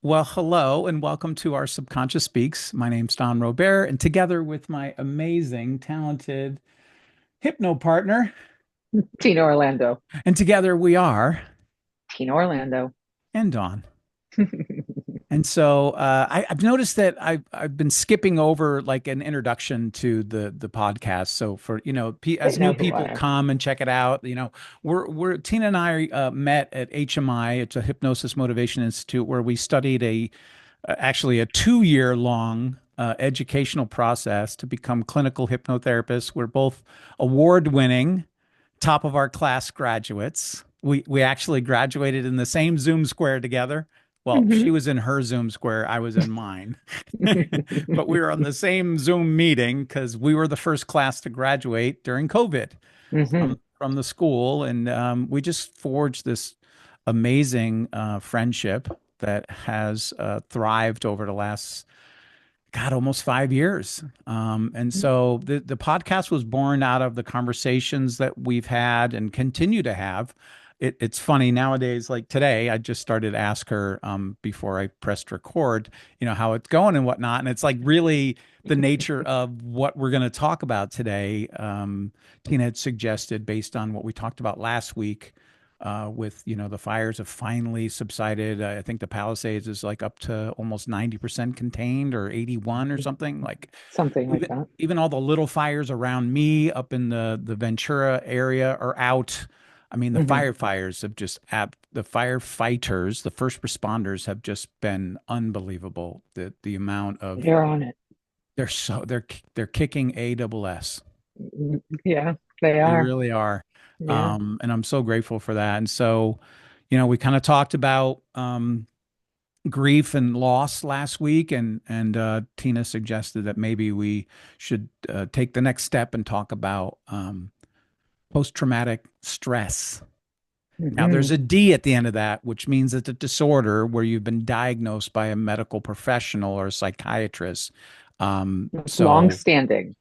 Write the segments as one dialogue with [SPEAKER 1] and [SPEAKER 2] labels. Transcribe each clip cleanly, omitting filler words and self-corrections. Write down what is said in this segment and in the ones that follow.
[SPEAKER 1] Well, hello and welcome to our Subconscious Speaks. My name's Don Robert, and together with my amazing, talented hypno partner,
[SPEAKER 2] Tina Orlando.
[SPEAKER 1] and together we are,
[SPEAKER 2] Tina Orlando.
[SPEAKER 1] and Dawn. And so I've noticed that I've been skipping over like an introduction to the podcast. So for
[SPEAKER 2] They
[SPEAKER 1] as
[SPEAKER 2] know
[SPEAKER 1] new
[SPEAKER 2] who I
[SPEAKER 1] people
[SPEAKER 2] am.
[SPEAKER 1] come and check it out, we're Tina and I met at HMI. It's a Hypnosis Motivation Institute where we studied actually a 2 year long educational process to become clinical hypnotherapists. We're both award winning, top of our class graduates. We actually graduated in the same Zoom square together. Well, she
[SPEAKER 2] Hmm.
[SPEAKER 1] was in her Zoom square, I was in mine. But we were on the same Zoom meeting because we were the first class to graduate during COVID
[SPEAKER 2] Hmm.
[SPEAKER 1] from the school, and we just forged this amazing friendship that has thrived over the last, God, almost 5 years. And so the podcast was born out of the conversations that we've had and continue to have. It's funny nowadays, like today, I just started to ask her before I pressed record, how it's going and whatnot. And it's like really the nature of what we're going to talk about today. Tina had suggested, based on what we talked about last week, with the fires have finally subsided. I think the Palisades is like up to almost 90% contained, or 81 or something. Like
[SPEAKER 2] Something like
[SPEAKER 1] even
[SPEAKER 2] that.
[SPEAKER 1] even all the little fires around me up in the Ventura area are out. I mean, the
[SPEAKER 2] Hmm.
[SPEAKER 1] firefighters have just the firefighters, the first responders have just been unbelievable. The amount of
[SPEAKER 2] They're on it.
[SPEAKER 1] they're kicking a double S.
[SPEAKER 2] Yeah, they
[SPEAKER 1] They
[SPEAKER 2] are.
[SPEAKER 1] really are.
[SPEAKER 2] Yeah.
[SPEAKER 1] And I'm so grateful for that. And so, we kind of talked about grief and loss last week, and Tina suggested that maybe we should take the next step and talk about post-traumatic stress. Now, there's
[SPEAKER 2] Hmm.
[SPEAKER 1] a D at the end of that, which means it's a disorder where you've been diagnosed by a medical professional or a psychiatrist.
[SPEAKER 2] Long
[SPEAKER 1] So
[SPEAKER 2] standing.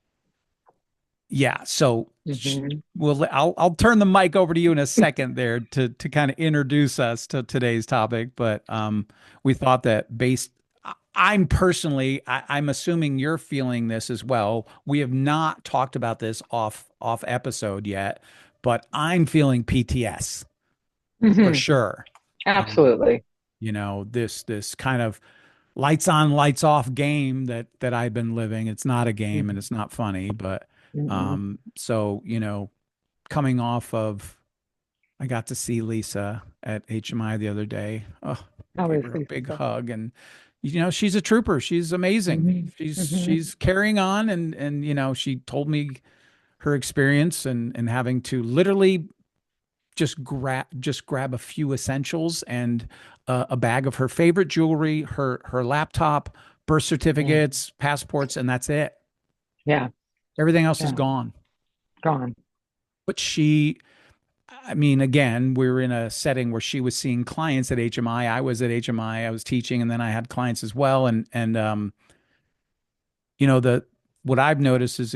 [SPEAKER 1] yeah, so
[SPEAKER 2] Hmm.
[SPEAKER 1] I'll turn the mic over to you in a second there to kind of introduce us to today's topic. But we thought that I'm personally, I'm assuming you're feeling this as well. We have not talked about this off episode yet, but I'm feeling PTS for
[SPEAKER 2] Hmm.
[SPEAKER 1] sure. Um,
[SPEAKER 2] Absolutely.
[SPEAKER 1] this kind of lights on, lights off game that I've been living. It's not a game and
[SPEAKER 2] Hmm.
[SPEAKER 1] it's not funny, but
[SPEAKER 2] Hmm.
[SPEAKER 1] so coming off of, I got to see Lisa at HMI the other day. Oh,
[SPEAKER 2] How
[SPEAKER 1] gave
[SPEAKER 2] is
[SPEAKER 1] her a big
[SPEAKER 2] Lisa?
[SPEAKER 1] hug, and she's a trooper. She's amazing.
[SPEAKER 2] Hmm. Hmm.
[SPEAKER 1] She's carrying on, and she told me her experience and having to literally just grab a few essentials and a bag of her favorite jewelry, her laptop, birth
[SPEAKER 2] Yeah.
[SPEAKER 1] certificates, passports, and that's it.
[SPEAKER 2] Yeah.
[SPEAKER 1] Everything else is
[SPEAKER 2] Yeah.
[SPEAKER 1] gone.
[SPEAKER 2] Gone.
[SPEAKER 1] But I mean, again, we were in a setting where she was seeing clients at HMI. I was at HMI. I was teaching, and then I had clients as well. And the what I've noticed is,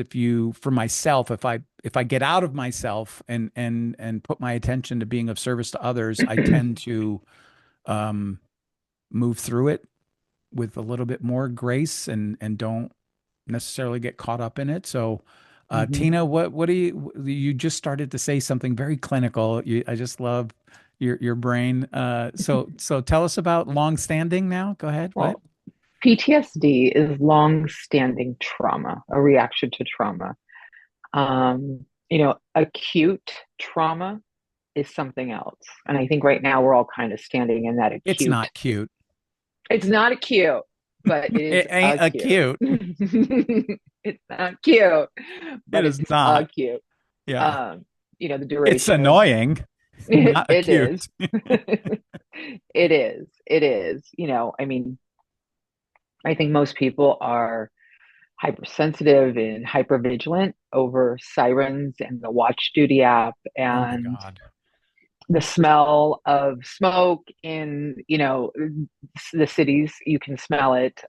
[SPEAKER 1] for myself, if I get out of myself and put my attention to being of service to others, I tend to um, move through it with a little bit more grace and don't necessarily get caught up in it. So,
[SPEAKER 2] Hmm.
[SPEAKER 1] Tina, what do you just started to say something very clinical. I just love your brain. So tell us about long standing now. Go ahead. What?
[SPEAKER 2] Well, PTSD is long standing trauma, a reaction to trauma. Acute trauma is something else. And I think right now we're all kind of standing in that
[SPEAKER 1] It's
[SPEAKER 2] acute.
[SPEAKER 1] not cute.
[SPEAKER 2] It's not acute, but it is
[SPEAKER 1] It ain't
[SPEAKER 2] acute.
[SPEAKER 1] acute.
[SPEAKER 2] It's not cute,
[SPEAKER 1] It
[SPEAKER 2] but
[SPEAKER 1] is
[SPEAKER 2] it's
[SPEAKER 1] not.
[SPEAKER 2] acute.
[SPEAKER 1] Yeah.
[SPEAKER 2] The
[SPEAKER 1] It's
[SPEAKER 2] duration of
[SPEAKER 1] annoying,
[SPEAKER 2] it,
[SPEAKER 1] not
[SPEAKER 2] it
[SPEAKER 1] acute.
[SPEAKER 2] is. It is. It is. I mean, I think most people are hypersensitive and hypervigilant over sirens and the WatchDuty app
[SPEAKER 1] Oh my
[SPEAKER 2] and
[SPEAKER 1] God.
[SPEAKER 2] the smell of smoke in the cities. You can smell it.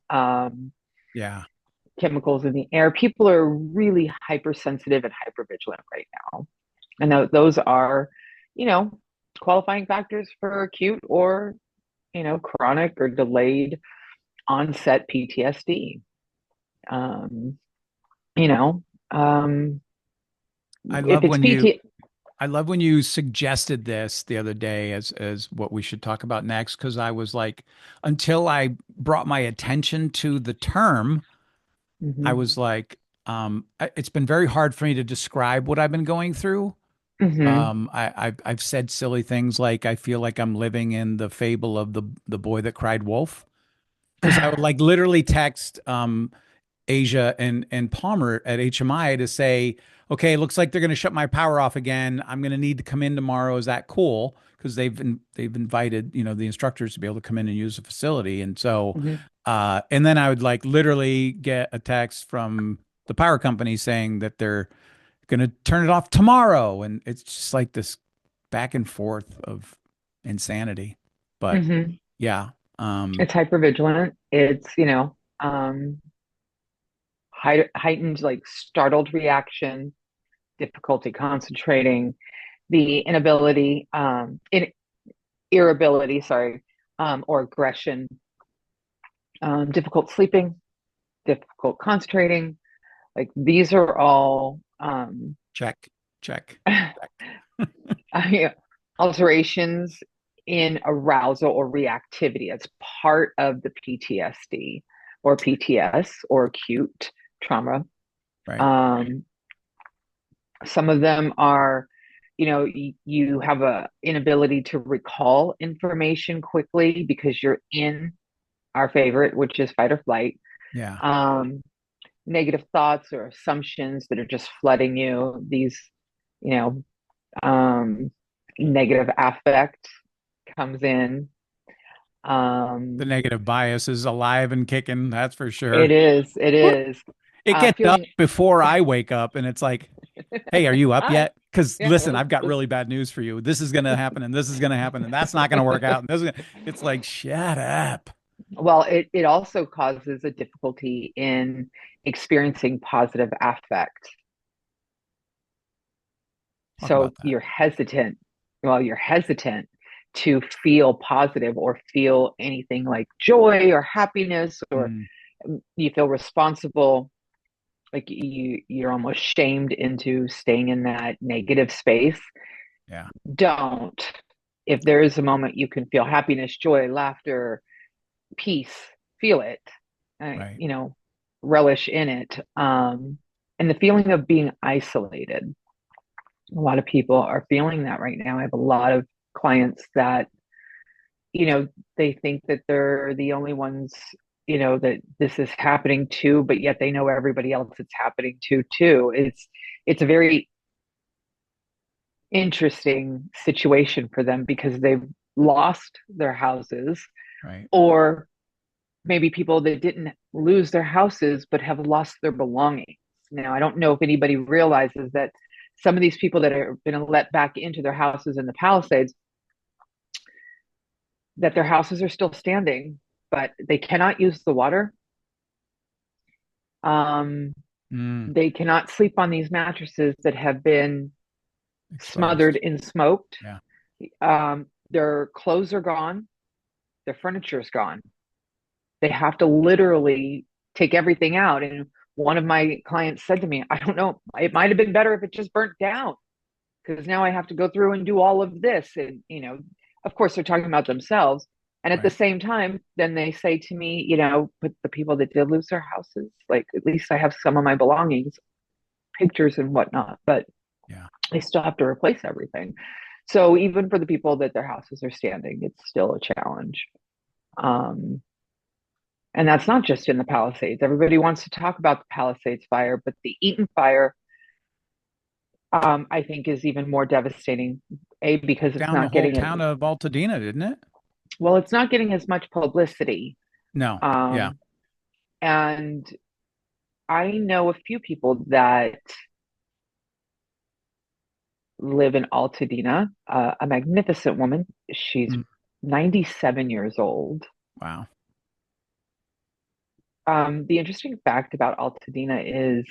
[SPEAKER 1] Yeah.
[SPEAKER 2] Chemicals in the air. People are really hypersensitive and hypervigilant right now, and those are you know qualifying factors for acute or chronic or delayed onset PTSD. Um, you know, um,
[SPEAKER 1] I
[SPEAKER 2] if
[SPEAKER 1] love
[SPEAKER 2] it's
[SPEAKER 1] when you
[SPEAKER 2] PT,
[SPEAKER 1] I love when you suggested this the other day as what we should talk about next, because I was like, until I brought my attention to the term, I
[SPEAKER 2] hmm
[SPEAKER 1] was like, it's been very hard for me to describe what I've been going through.
[SPEAKER 2] hmm
[SPEAKER 1] I've said silly things like I feel like I'm living in the fable of the boy that cried wolf, because I would like literally text Asia and Palmer at HMI to say, okay, looks like they're going to shut my power off again. I'm going to need to come in tomorrow. Is that cool? Because they've invited, the instructors to be able to come in and use the facility. And so,
[SPEAKER 2] hmm
[SPEAKER 1] and then I would like literally get a text from the power company saying that they're going to turn it off tomorrow. And it's just like this back and forth of insanity. But
[SPEAKER 2] hmm
[SPEAKER 1] yeah, um,
[SPEAKER 2] It's hypervigilant. It's, heightened, like startled reaction, difficulty concentrating, the inability, irritability, sorry, or aggression, difficult sleeping, difficult concentrating. Like these are all
[SPEAKER 1] check, check.
[SPEAKER 2] alterations in arousal or reactivity. It's part of the PTSD or PTS or acute trauma.
[SPEAKER 1] Right.
[SPEAKER 2] Um, some of them are, you have a inability to recall information quickly because you're in our favorite, which is fight or flight.
[SPEAKER 1] Yeah.
[SPEAKER 2] Um, Negative thoughts or assumptions that are just flooding you. These, you know, um, negative affect comes in.
[SPEAKER 1] The
[SPEAKER 2] Um,
[SPEAKER 1] negative bias is alive and kicking, that's for
[SPEAKER 2] it
[SPEAKER 1] sure.
[SPEAKER 2] is, it
[SPEAKER 1] Woo.
[SPEAKER 2] is.
[SPEAKER 1] It gets up
[SPEAKER 2] Feeling,
[SPEAKER 1] before I wake up and it's like, hey, are you up
[SPEAKER 2] hi,
[SPEAKER 1] yet? Because
[SPEAKER 2] yeah,
[SPEAKER 1] listen, I've got really bad news for you. This is going to happen and this is going to happen and that's not going to work out. And it's like, shut up.
[SPEAKER 2] well, it also causes a difficulty in experiencing positive affect.
[SPEAKER 1] Talk
[SPEAKER 2] So
[SPEAKER 1] about that.
[SPEAKER 2] you're hesitant to feel positive or feel anything like joy or happiness, or
[SPEAKER 1] Mm,
[SPEAKER 2] you feel responsible, like you're almost shamed into staying in that negative space.
[SPEAKER 1] yeah.
[SPEAKER 2] Don't. If there is a moment you can feel happiness, joy, laughter, peace, feel it. uh,
[SPEAKER 1] Right.
[SPEAKER 2] you know Relish in it. And the feeling of being isolated, a lot of people are feeling that right now. I have a lot of clients that, they think that they're the only ones, that this is happening to, but yet they know everybody else it's happening to too. It's a very interesting situation for them because they've lost their houses,
[SPEAKER 1] Right.
[SPEAKER 2] or maybe people that didn't lose their houses but have lost their belongings. Now, I don't know if anybody realizes that some of these people that are going to let back into their houses in the Palisades, that their houses are still standing, but they cannot use the water. Um,
[SPEAKER 1] Mm,
[SPEAKER 2] they cannot sleep on these mattresses that have been smothered
[SPEAKER 1] exposed.
[SPEAKER 2] in smoked.
[SPEAKER 1] Yeah.
[SPEAKER 2] Their clothes are gone. Their furniture is gone. They have to literally take everything out. And one of my clients said to me, I don't know, it might have been better if it just burnt down, because now I have to go through and do all of this. And, of course, they're talking about themselves. And at the
[SPEAKER 1] Right.
[SPEAKER 2] same time, then they say to me, but the people that did lose their houses, like, at least I have some of my belongings, pictures and whatnot, but
[SPEAKER 1] Yeah.
[SPEAKER 2] they still have to replace everything. So even for the people that their houses are standing, it's still a challenge. Um, and that's not just in the Palisades. Everybody wants to talk about the Palisades fire, but the Eaton fire, I think, is even more devastating. A, because
[SPEAKER 1] Took
[SPEAKER 2] it's
[SPEAKER 1] down the
[SPEAKER 2] not
[SPEAKER 1] whole
[SPEAKER 2] getting it.
[SPEAKER 1] town of Altadena, didn't it?
[SPEAKER 2] Well, it's not getting as much publicity.
[SPEAKER 1] No. Yeah.
[SPEAKER 2] Um, and I know a few people that live in Altadena, a magnificent woman. She's
[SPEAKER 1] Mm,
[SPEAKER 2] 97 years old.
[SPEAKER 1] wow.
[SPEAKER 2] The interesting fact about Altadena is,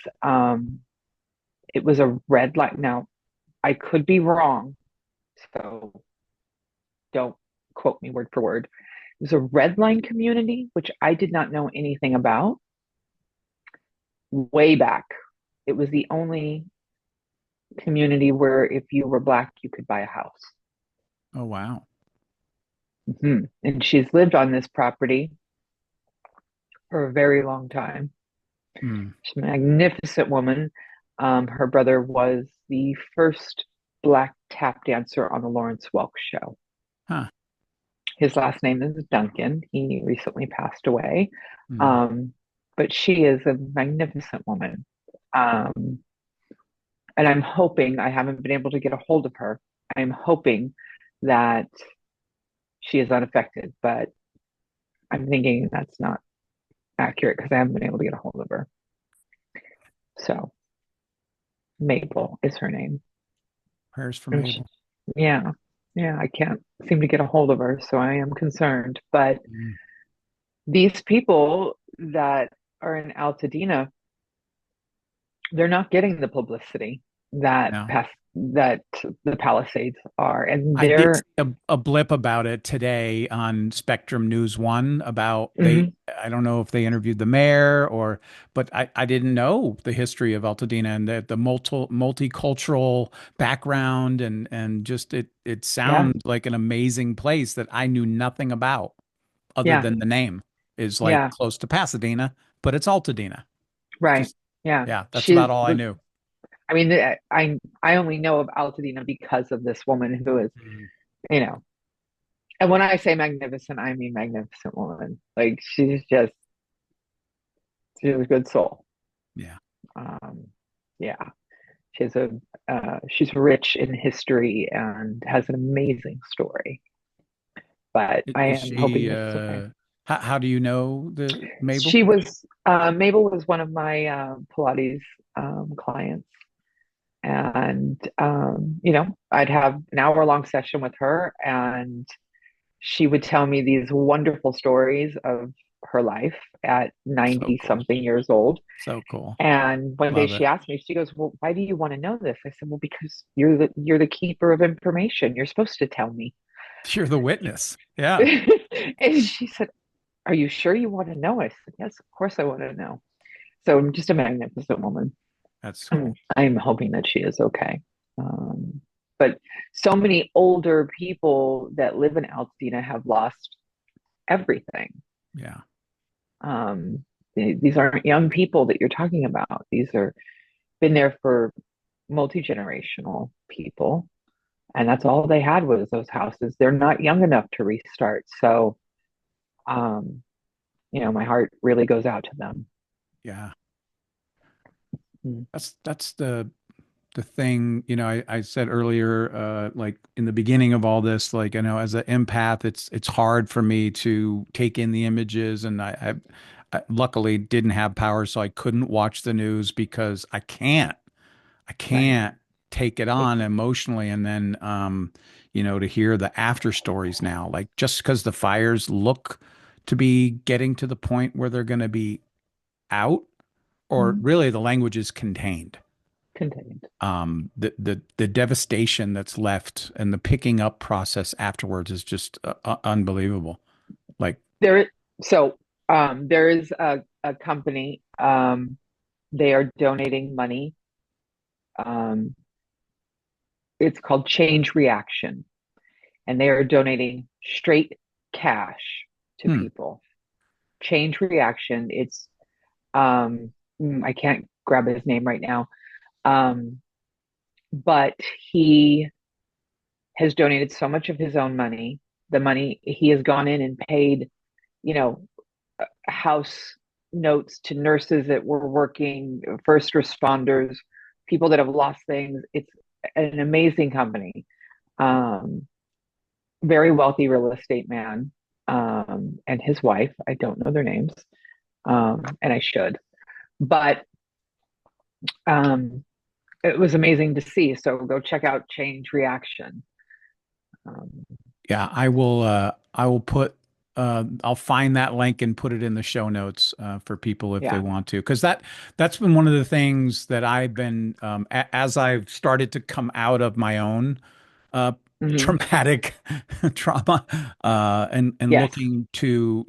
[SPEAKER 2] it was a red light. Now, I could be wrong, so don't quote me word for word. was a red line community, which I did not know anything about way back. It was the only community where if you were black, you could buy a house.
[SPEAKER 1] Oh, wow.
[SPEAKER 2] And she's lived on this property for a very long time.
[SPEAKER 1] Mm.
[SPEAKER 2] She's a magnificent woman. Her brother was the first black tap dancer on the Lawrence Welk show.
[SPEAKER 1] Huh.
[SPEAKER 2] His last name is Duncan. He recently passed away.
[SPEAKER 1] Mm.
[SPEAKER 2] Um, but she is a magnificent woman. Um, and I'm hoping, I haven't been able to get a hold of her. I'm hoping that she is unaffected, but I'm thinking that's not accurate because I haven't been able to get a hold of her. So Mabel is her name.
[SPEAKER 1] Prayers for
[SPEAKER 2] And she,
[SPEAKER 1] Mabel.
[SPEAKER 2] yeah, yeah, I can't seem to get a hold of her, so I am concerned. But
[SPEAKER 1] Mm.
[SPEAKER 2] these people that are in Altadena, they're not getting the publicity that
[SPEAKER 1] No.
[SPEAKER 2] that the Palisades are, and
[SPEAKER 1] I did
[SPEAKER 2] they're
[SPEAKER 1] see a blip about it today on Spectrum News One about
[SPEAKER 2] mhm,
[SPEAKER 1] I don't know if they interviewed the mayor or, but I didn't know the history of Altadena and the multicultural background and just it
[SPEAKER 2] yeah,
[SPEAKER 1] sounds like an amazing place that I knew nothing about other
[SPEAKER 2] yeah,
[SPEAKER 1] than the name is like
[SPEAKER 2] yeah,
[SPEAKER 1] close to Pasadena, but it's Altadena.
[SPEAKER 2] right,
[SPEAKER 1] Just,
[SPEAKER 2] yeah.
[SPEAKER 1] yeah, that's
[SPEAKER 2] She's
[SPEAKER 1] about all I
[SPEAKER 2] the.
[SPEAKER 1] knew.
[SPEAKER 2] I mean, I only know of Altadena because of this woman who is,
[SPEAKER 1] Mm.
[SPEAKER 2] you know, and when I say magnificent, I mean magnificent woman. Like she's a good soul.
[SPEAKER 1] Yeah.
[SPEAKER 2] Um, yeah, she's a she's rich in history and has an amazing story. But I
[SPEAKER 1] Is
[SPEAKER 2] am hoping
[SPEAKER 1] she,
[SPEAKER 2] that she's okay.
[SPEAKER 1] how do you know the Mabel?
[SPEAKER 2] She was Mabel was one of my Pilates clients, and I'd have an hour long session with her, and she would tell me these wonderful stories of her life at
[SPEAKER 1] So
[SPEAKER 2] 90
[SPEAKER 1] cool.
[SPEAKER 2] something years old.
[SPEAKER 1] So cool.
[SPEAKER 2] And one day
[SPEAKER 1] Love it.
[SPEAKER 2] she asked me, she goes, "Well, why do you want to know this?" I said, "Well, because you're the keeper of information. You're supposed to tell me."
[SPEAKER 1] You're the witness. Yeah.
[SPEAKER 2] And she said, "Are you sure you want to know?" I said, "Yes, of course I want to know." So I'm just a magnificent woman.
[SPEAKER 1] That's
[SPEAKER 2] I'm,
[SPEAKER 1] cool.
[SPEAKER 2] I'm hoping that she is okay. But so many older people that live in Altadena have lost everything.
[SPEAKER 1] Yeah.
[SPEAKER 2] These aren't young people that you're talking about. These are been there for multi-generational people, and that's all they had was those houses. They're not young enough to restart. So, um, my heart really goes out to them.
[SPEAKER 1] Yeah.
[SPEAKER 2] Mm.
[SPEAKER 1] That's the thing, I said earlier, like in the beginning of all this, like, as an empath, it's hard for me to take in the images and I luckily didn't have power, so I couldn't watch the news because I
[SPEAKER 2] Right.
[SPEAKER 1] can't take it
[SPEAKER 2] It
[SPEAKER 1] on emotionally. And then, to hear the after stories now, like just because the fires look to be getting to the point where they're going to be out, or
[SPEAKER 2] mm,
[SPEAKER 1] really the language is contained.
[SPEAKER 2] contained.
[SPEAKER 1] The devastation that's left and the picking up process afterwards is just unbelievable. Like,
[SPEAKER 2] There, so there is a company. They are donating money. Um, it's called Change Reaction, and they are donating straight cash to
[SPEAKER 1] hmm,
[SPEAKER 2] people. Change Reaction. It's I can't grab his name right now, um, but he has donated so much of his own money. The money he has gone in and paid, you know, house notes to nurses that were working, first responders, people that have lost things. It's an amazing company. Um, Very wealthy real estate man, and his wife. I don't know their names, and I should. But um, it was amazing to see. So go check out Change Reaction. Um,
[SPEAKER 1] yeah, I will I'll find that link and put it in the show notes for people if they
[SPEAKER 2] yeah.
[SPEAKER 1] want to, because that's been one of the things that I've been as I've started to come out of my own
[SPEAKER 2] Hmm.
[SPEAKER 1] traumatic trauma, and
[SPEAKER 2] Yes.
[SPEAKER 1] looking to,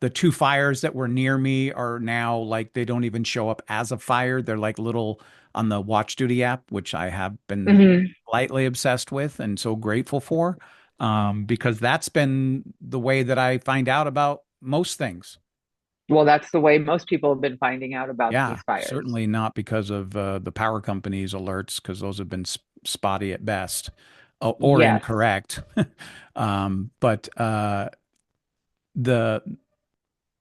[SPEAKER 1] the two fires that were near me are now like they don't even show up as a fire. They're like little on the WatchDuty app, which I have been
[SPEAKER 2] Hmm.
[SPEAKER 1] lightly obsessed with and so grateful for, because that's been the way that I find out about most things.
[SPEAKER 2] Well, that's the way most people have been finding out about
[SPEAKER 1] Yeah,
[SPEAKER 2] these fires.
[SPEAKER 1] certainly not because of the power companies' alerts, because those have been spotty at best, or
[SPEAKER 2] Yes.
[SPEAKER 1] incorrect. But the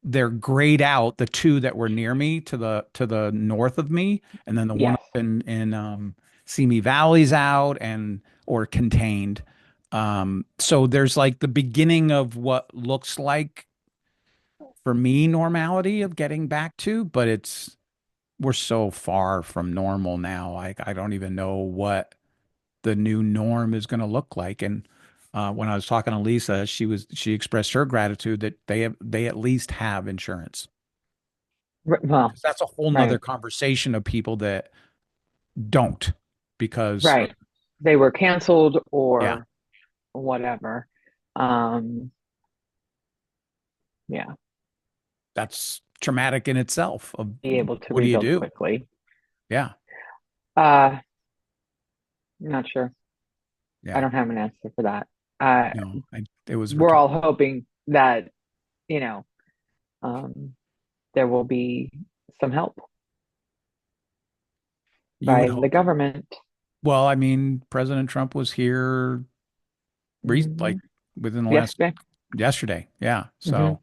[SPEAKER 1] they're grayed out, the two that were near me to the north of me, and then the one
[SPEAKER 2] Yes.
[SPEAKER 1] up in Simi Valley's out and or contained. So there's like the beginning of what looks like for me normality of getting back to, but we're so far from normal now. Like I don't even know what the new norm is going to look like. And when I was talking to Lisa, she expressed her gratitude that they at least have insurance,
[SPEAKER 2] Well,
[SPEAKER 1] because that's a whole nother
[SPEAKER 2] right.
[SPEAKER 1] conversation of people that don't, because
[SPEAKER 2] Right. They were canceled
[SPEAKER 1] yeah,
[SPEAKER 2] or whatever. Um, yeah.
[SPEAKER 1] that's traumatic in itself. Of
[SPEAKER 2] Be able to
[SPEAKER 1] what do you
[SPEAKER 2] rebuild
[SPEAKER 1] do?
[SPEAKER 2] quickly.
[SPEAKER 1] Yeah,
[SPEAKER 2] Uh, not sure. I
[SPEAKER 1] yeah.
[SPEAKER 2] don't have an answer for that. Uh,
[SPEAKER 1] No, it was
[SPEAKER 2] we're all
[SPEAKER 1] rhetorical.
[SPEAKER 2] hoping that, you know, um, there will be some help
[SPEAKER 1] You would
[SPEAKER 2] by the
[SPEAKER 1] hope.
[SPEAKER 2] government.
[SPEAKER 1] Well, I mean, President Trump was here
[SPEAKER 2] Hmm.
[SPEAKER 1] like within the last
[SPEAKER 2] Yesterday.
[SPEAKER 1] yesterday. Yeah.
[SPEAKER 2] Hmm.
[SPEAKER 1] So,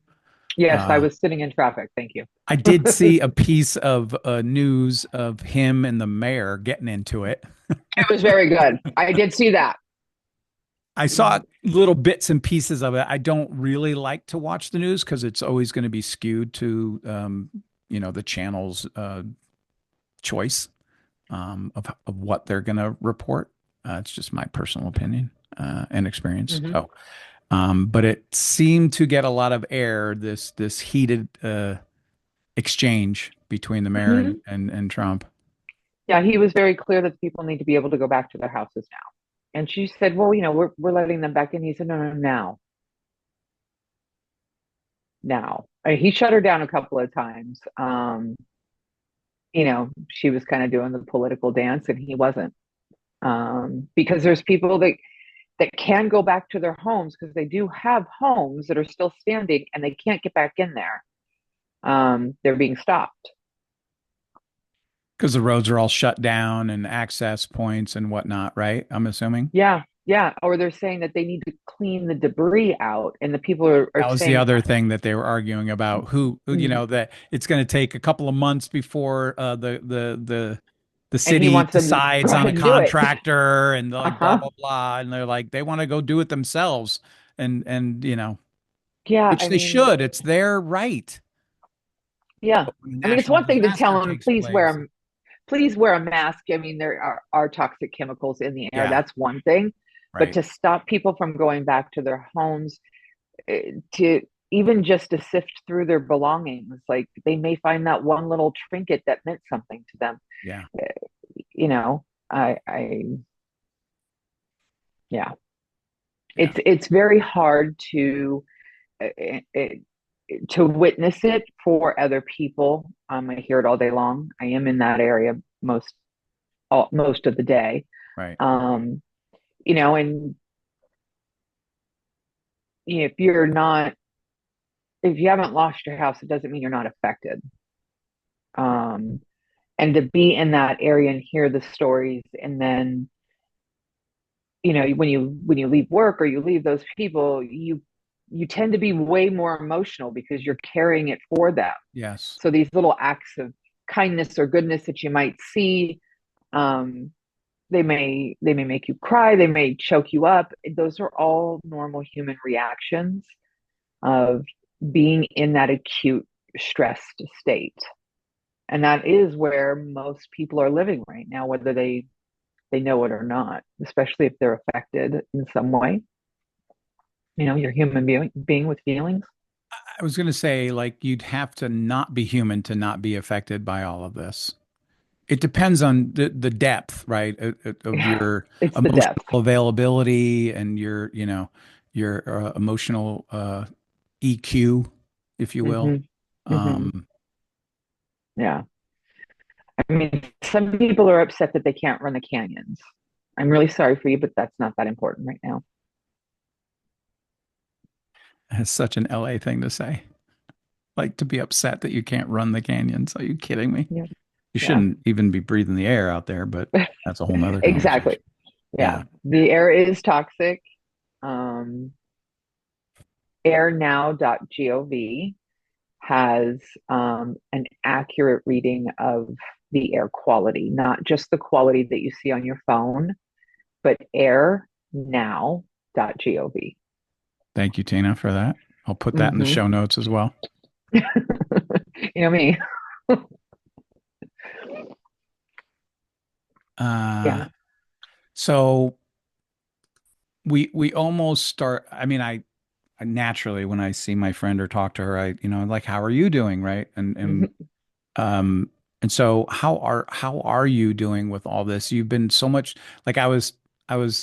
[SPEAKER 2] Yes, I
[SPEAKER 1] uh,
[SPEAKER 2] was sitting in traffic. Thank you.
[SPEAKER 1] I did see a piece of news of him and the mayor getting into it.
[SPEAKER 2] It was very good. I did see that.
[SPEAKER 1] I saw little bits and pieces of it. I don't really like to watch the news because it's always going to be skewed to, the channel's choice of what they're going to report. It's just my personal opinion and experience.
[SPEAKER 2] Hmm.
[SPEAKER 1] So, but it seemed to get a lot of air. This heated exchange between the mayor and
[SPEAKER 2] Hmm.
[SPEAKER 1] and Trump.
[SPEAKER 2] Yeah, he was very clear that people need to be able to go back to their houses now. And she said, "Well, we're letting them back in." He said, "No, no, now, now." He shut her down a couple of times. She was kind of doing the political dance, and he wasn't. Because there's people that can go back to their homes because they do have homes that are still standing, and they can't get back in there. They're being stopped.
[SPEAKER 1] Because the roads are all shut down and access points and whatnot, right? I'm assuming.
[SPEAKER 2] Yeah, yeah. Or they're saying that they need to clean the debris out, and the people are
[SPEAKER 1] That was the
[SPEAKER 2] saying,
[SPEAKER 1] other thing that they were arguing about. That it's going to take a couple of months before the
[SPEAKER 2] and he
[SPEAKER 1] city
[SPEAKER 2] wants them to go
[SPEAKER 1] decides on
[SPEAKER 2] ahead
[SPEAKER 1] a
[SPEAKER 2] and do it.
[SPEAKER 1] contractor and like blah
[SPEAKER 2] Uh-huh.
[SPEAKER 1] blah blah, and they're like they want to go do it themselves, and
[SPEAKER 2] Yeah,
[SPEAKER 1] which
[SPEAKER 2] I
[SPEAKER 1] they
[SPEAKER 2] mean,
[SPEAKER 1] should. It's their right.
[SPEAKER 2] yeah.
[SPEAKER 1] But when a
[SPEAKER 2] I mean, it's
[SPEAKER 1] national
[SPEAKER 2] one thing to
[SPEAKER 1] disaster
[SPEAKER 2] tell them,
[SPEAKER 1] takes place,
[SPEAKER 2] please wear a mask. I mean, there are toxic chemicals in the air.
[SPEAKER 1] yeah,
[SPEAKER 2] That's one thing. But
[SPEAKER 1] right.
[SPEAKER 2] to stop people from going back to their homes, to even just to sift through their belongings, like they may find that one little trinket that meant something to them.
[SPEAKER 1] Yeah,
[SPEAKER 2] Uh, You know, I, yeah,
[SPEAKER 1] yeah.
[SPEAKER 2] it's very hard uh, uh, to witness it for other people. I hear it all day long. I am in that area most of the day.
[SPEAKER 1] Right.
[SPEAKER 2] Um, and if you're not, if you haven't lost your house, it doesn't mean you're not affected. Um, and to be in that area and hear the stories, and then when you leave work or you leave those people, you tend to be way more emotional because you're carrying it for them.
[SPEAKER 1] Yes.
[SPEAKER 2] So these little acts of kindness or goodness that you might see, um, they may make you cry, they may choke you up. Those are all normal human reactions of being in that acute stressed state. And that is where most people are living right now, whether they know it or not, especially if they're affected in some way. You're a human being with feelings.
[SPEAKER 1] I was going to say, like, you'd have to not be human to not be affected by all of this. it depends on the depth, right, of your
[SPEAKER 2] It's the
[SPEAKER 1] emotional
[SPEAKER 2] depth.
[SPEAKER 1] availability and your, your emotional EQ, if you will.
[SPEAKER 2] Hmm. Hmm.
[SPEAKER 1] Um,
[SPEAKER 2] Yeah. I mean, some people are upset that they can't run the canyons. I'm really sorry for you, but that's not that important right now.
[SPEAKER 1] it's such an LA thing to say, like to be upset that you can't run the canyons. Are you kidding me?
[SPEAKER 2] Yeah.
[SPEAKER 1] You
[SPEAKER 2] Yeah.
[SPEAKER 1] shouldn't even be breathing the air out there, but that's a whole nother
[SPEAKER 2] Exactly.
[SPEAKER 1] conversation.
[SPEAKER 2] Yeah.
[SPEAKER 1] Yeah.
[SPEAKER 2] The air is toxic. Um, airnow.gov has an accurate reading of the air quality, not just the quality that you see on your phone, but airnow.gov.
[SPEAKER 1] Thank you, Tina, for that. I'll put that in the
[SPEAKER 2] Mm-hmm.
[SPEAKER 1] show notes as well.
[SPEAKER 2] You know me.
[SPEAKER 1] Uh,
[SPEAKER 2] Yeah.
[SPEAKER 1] so we almost start. I mean, I naturally when I see my friend or talk to her, like, how are you doing, right? Um and so how are you doing with all this? You've been so much like I was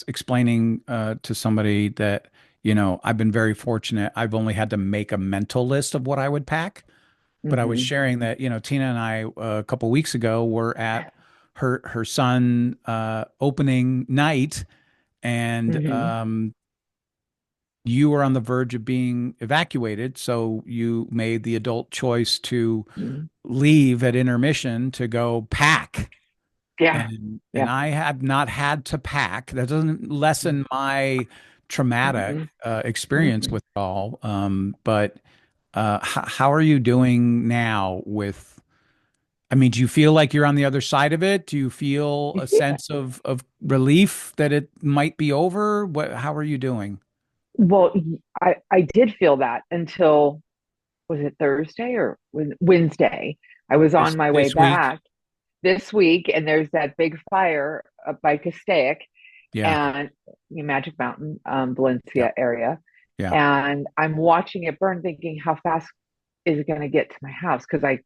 [SPEAKER 1] explaining to somebody that, I've been very fortunate. I've only had to make a mental list of what I would pack, but I was
[SPEAKER 2] Mm-hmm.
[SPEAKER 1] sharing that, Tina and I a couple weeks ago were at her son opening night, and
[SPEAKER 2] Mm-hmm.
[SPEAKER 1] you were on the verge of being evacuated, so you made the adult choice to
[SPEAKER 2] Mm-hmm.
[SPEAKER 1] leave at intermission to go pack.
[SPEAKER 2] Yeah.
[SPEAKER 1] And
[SPEAKER 2] Yeah.
[SPEAKER 1] I have not had to pack. That doesn't lessen my traumatic
[SPEAKER 2] Mm-hmm.
[SPEAKER 1] experience
[SPEAKER 2] Mm-hmm.
[SPEAKER 1] with it all. But how are you doing now with, I mean, do you feel like you're on the other side of it? Do you feel a
[SPEAKER 2] Yeah.
[SPEAKER 1] sense of relief that it might be over? How are you doing?
[SPEAKER 2] Well, I did feel that until, was it Thursday or Wednesday? I was on my way
[SPEAKER 1] This week?
[SPEAKER 2] back this week, and there's that big fire up by Castaic
[SPEAKER 1] Yeah.
[SPEAKER 2] and Magic Mountain,
[SPEAKER 1] Yeah.
[SPEAKER 2] Valencia area.
[SPEAKER 1] Yeah.
[SPEAKER 2] And I'm watching it burn, thinking, how fast is it going to get to my house? Because I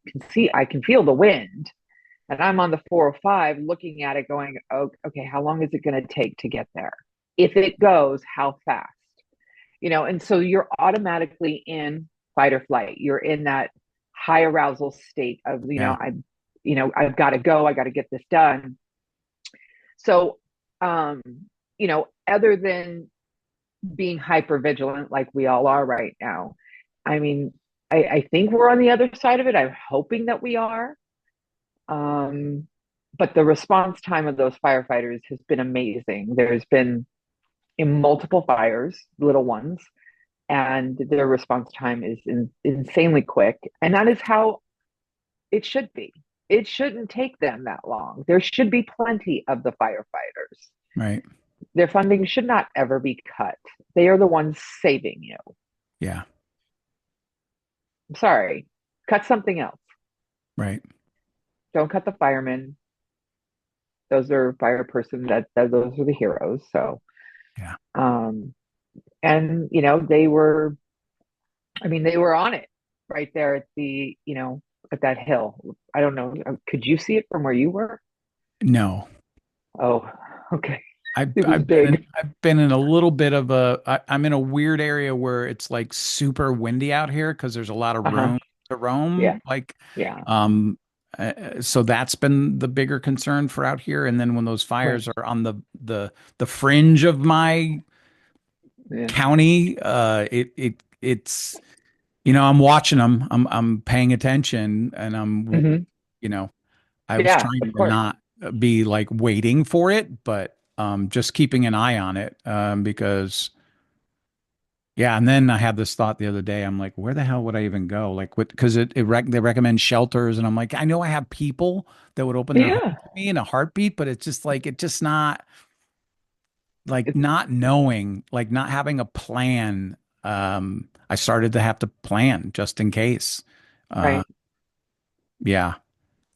[SPEAKER 2] can feel the wind. And I'm on the 405 looking at it, going, oh, okay, how long is it going to take to get there? If it goes, how fast? And so you're automatically in fight or flight. You're in that high arousal state of,
[SPEAKER 1] Yeah.
[SPEAKER 2] I've got to go, I got to get this done. So, other than being hyper vigilant like we all are right now, I mean, I think we're on the other side of it. I'm hoping that we are. Um, but the response time of those firefighters has been amazing. There's been in multiple fires, little ones, and their response time is insanely quick. And that is how it should be. It shouldn't take them that long. There should be plenty of the firefighters.
[SPEAKER 1] Right.
[SPEAKER 2] Their funding should not ever be cut. They are the ones saving you.
[SPEAKER 1] Yeah.
[SPEAKER 2] I'm sorry. Cut something else.
[SPEAKER 1] Right.
[SPEAKER 2] Don't cut the firemen. Those are fire person that those are the heroes. So
[SPEAKER 1] Yeah.
[SPEAKER 2] um and they were, I mean, they were on it right there at at that hill. I don't know. Could you see it from where you were?
[SPEAKER 1] No.
[SPEAKER 2] Oh, okay.
[SPEAKER 1] I've
[SPEAKER 2] It was
[SPEAKER 1] I've been in
[SPEAKER 2] big.
[SPEAKER 1] I've been in a little bit of I'm in a weird area where it's like super windy out here because there's a lot of
[SPEAKER 2] Uh-huh.
[SPEAKER 1] room to
[SPEAKER 2] Yeah.
[SPEAKER 1] roam. Like,
[SPEAKER 2] Yeah.
[SPEAKER 1] um, so that's been the bigger concern for out here. And then when those
[SPEAKER 2] Right.
[SPEAKER 1] fires are on the fringe of my
[SPEAKER 2] Yeah.
[SPEAKER 1] county, it's I'm watching them. I'm paying attention, and
[SPEAKER 2] Hmm.
[SPEAKER 1] I was
[SPEAKER 2] Yeah,
[SPEAKER 1] trying
[SPEAKER 2] of
[SPEAKER 1] to
[SPEAKER 2] course.
[SPEAKER 1] not be like waiting for it, but just keeping an eye on it, because yeah. And then I had this thought the other day. I'm like, where the hell would I even go? Like, what? Because they recommend shelters, and I'm like, I know I have people that would open their home
[SPEAKER 2] Yeah.
[SPEAKER 1] to me in a heartbeat, but it's just like not like
[SPEAKER 2] It's
[SPEAKER 1] not knowing, like not having a plan. I started to have to plan just in case. Uh,
[SPEAKER 2] right.
[SPEAKER 1] yeah.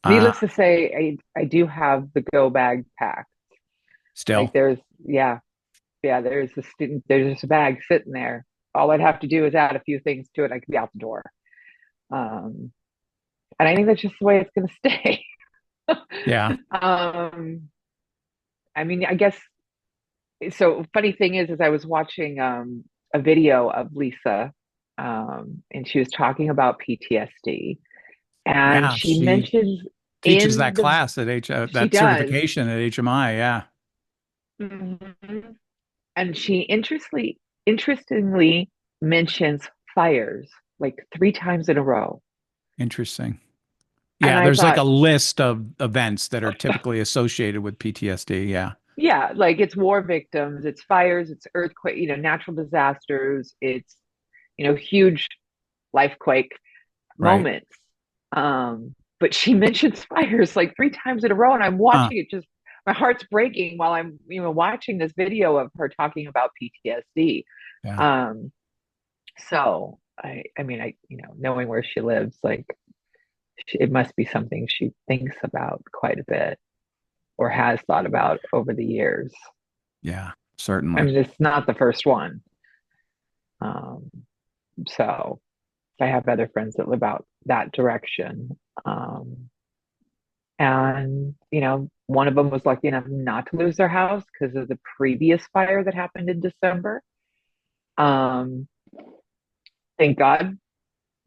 [SPEAKER 1] Uh,
[SPEAKER 2] Needless to say, I do have the go bag packed.
[SPEAKER 1] Still,
[SPEAKER 2] Like there's a student, there's just a bag sitting there. All I'd have to do is add a few things to it. I could be out the door. Um, and I think that's just the way it's going to stay.
[SPEAKER 1] Yeah.
[SPEAKER 2] Um, I mean, I guess so. Funny thing is I was watching a video of Lisa, and she was talking about PTSD, and
[SPEAKER 1] Yeah.
[SPEAKER 2] she
[SPEAKER 1] She
[SPEAKER 2] mentions
[SPEAKER 1] teaches that
[SPEAKER 2] in the
[SPEAKER 1] class at
[SPEAKER 2] she
[SPEAKER 1] that
[SPEAKER 2] does.
[SPEAKER 1] certification at HMI. Yeah.
[SPEAKER 2] Mhm. And she interestingly mentions fires like three times in a row.
[SPEAKER 1] Interesting.
[SPEAKER 2] And
[SPEAKER 1] Yeah.
[SPEAKER 2] I
[SPEAKER 1] There's like
[SPEAKER 2] thought,
[SPEAKER 1] a list of events that are typically associated with PTSD. Yeah.
[SPEAKER 2] yeah, like it's war victims, it's fires, it's earthquake, natural disasters, it's, huge life quake
[SPEAKER 1] Right.
[SPEAKER 2] moments. But she mentions fires like three times in a row, and I'm
[SPEAKER 1] Huh.
[SPEAKER 2] watching it just my heart's breaking while I'm, watching this video of her talking about PTSD.
[SPEAKER 1] Yeah.
[SPEAKER 2] Um, so I mean, knowing where she lives, like it must be something she thinks about quite a bit or has thought about over the years.
[SPEAKER 1] Yeah.
[SPEAKER 2] I
[SPEAKER 1] Certainly.
[SPEAKER 2] mean, it's not the first one. Um, so I have other friends that live out that direction. And, one of them was lucky enough not to lose their house because of the previous fire that happened in December. Um, thank God,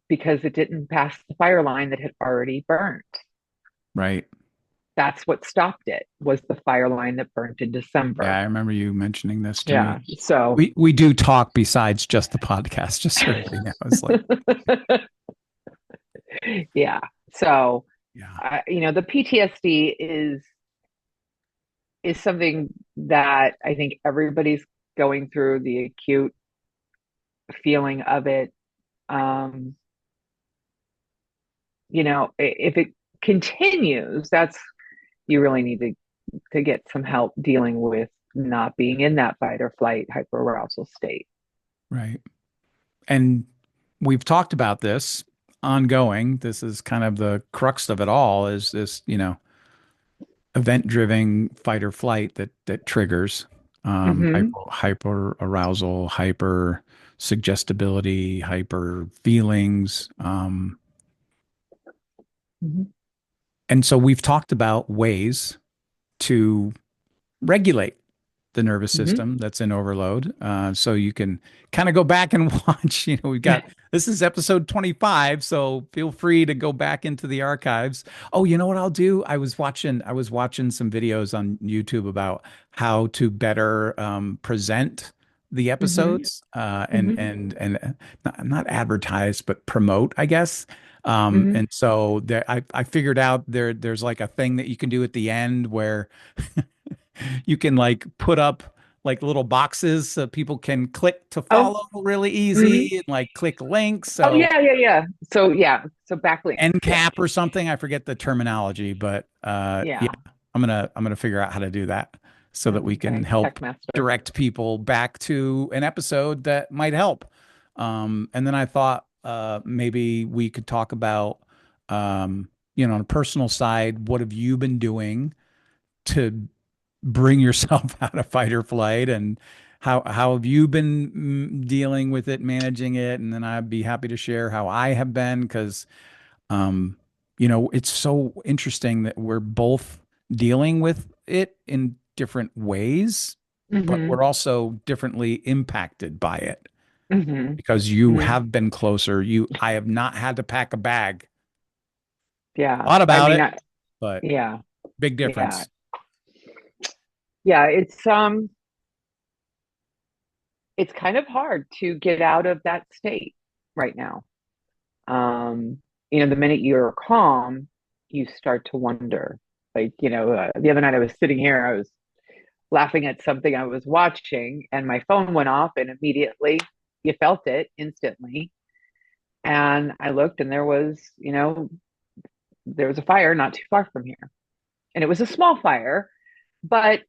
[SPEAKER 2] because it didn't pass the fire line that had already burnt.
[SPEAKER 1] Right.
[SPEAKER 2] That's what stopped it was the fire line that burnt in
[SPEAKER 1] Yeah.
[SPEAKER 2] December.
[SPEAKER 1] I remember you mentioning this to me.
[SPEAKER 2] Yeah. So,
[SPEAKER 1] We do talk besides just the podcast, just so everybody knows. Like,
[SPEAKER 2] yeah. So,
[SPEAKER 1] yeah.
[SPEAKER 2] the PTSD is something that I think everybody's going through the acute feeling of it. Um, if it continues, that's you really need to get some help dealing with not being in that fight or flight hyperarousal state.
[SPEAKER 1] Right. And we've talked about this ongoing. This is kind of the crux of it all is this, event-driven fight or flight that triggers
[SPEAKER 2] Hmm.
[SPEAKER 1] hyper arousal, hyper suggestibility, hyper feelings.
[SPEAKER 2] Hmm.
[SPEAKER 1] And so we've talked about ways to regulate the nervous
[SPEAKER 2] Hmm.
[SPEAKER 1] system that's in overload. So you can kind of go back and watch. We've got this is episode 25, so feel free to go back into the archives. Oh, you know what I'll do? I was watching some videos on YouTube about how to better present the
[SPEAKER 2] Hmm.
[SPEAKER 1] episodes
[SPEAKER 2] Hmm.
[SPEAKER 1] and not advertise but promote, I guess.
[SPEAKER 2] Hmm.
[SPEAKER 1] And so I figured out there's like a thing that you can do at the end where you can like put up like little boxes so people can click to
[SPEAKER 2] Oh.
[SPEAKER 1] follow really
[SPEAKER 2] Hmm.
[SPEAKER 1] easy and like click links.
[SPEAKER 2] Oh,
[SPEAKER 1] So
[SPEAKER 2] yeah, yeah, yeah. So, yeah. So backlinks.
[SPEAKER 1] end
[SPEAKER 2] Yeah.
[SPEAKER 1] cap or something. I forget the terminology, but yeah,
[SPEAKER 2] Yeah.
[SPEAKER 1] I'm gonna figure out how to do that so that we can
[SPEAKER 2] Okay.
[SPEAKER 1] help
[SPEAKER 2] Tech master.
[SPEAKER 1] direct people back to an episode that might help. And then I thought maybe we could talk about on a personal side, what have you been doing to bring yourself out of fight or flight, and how have you been dealing with it, managing it? And then I'd be happy to share how I have been because um it's so interesting that we're both dealing with it in different ways, but
[SPEAKER 2] Hmm.
[SPEAKER 1] we're also differently impacted by it
[SPEAKER 2] Hmm.
[SPEAKER 1] because you
[SPEAKER 2] Hmm.
[SPEAKER 1] have been closer. I have not had to pack a bag.
[SPEAKER 2] Yeah.
[SPEAKER 1] Thought
[SPEAKER 2] I
[SPEAKER 1] about
[SPEAKER 2] mean,
[SPEAKER 1] it, but
[SPEAKER 2] yeah.
[SPEAKER 1] big
[SPEAKER 2] Yeah.
[SPEAKER 1] difference.
[SPEAKER 2] Yeah. It's kind of hard to get out of that state right now. Um, the minute you're calm, you start to wonder. Like, the other night I was sitting here, I was laughing at something I was watching, and my phone went off, and immediately you felt it instantly. And I looked, and there was a fire not too far from here. And it was a small fire, but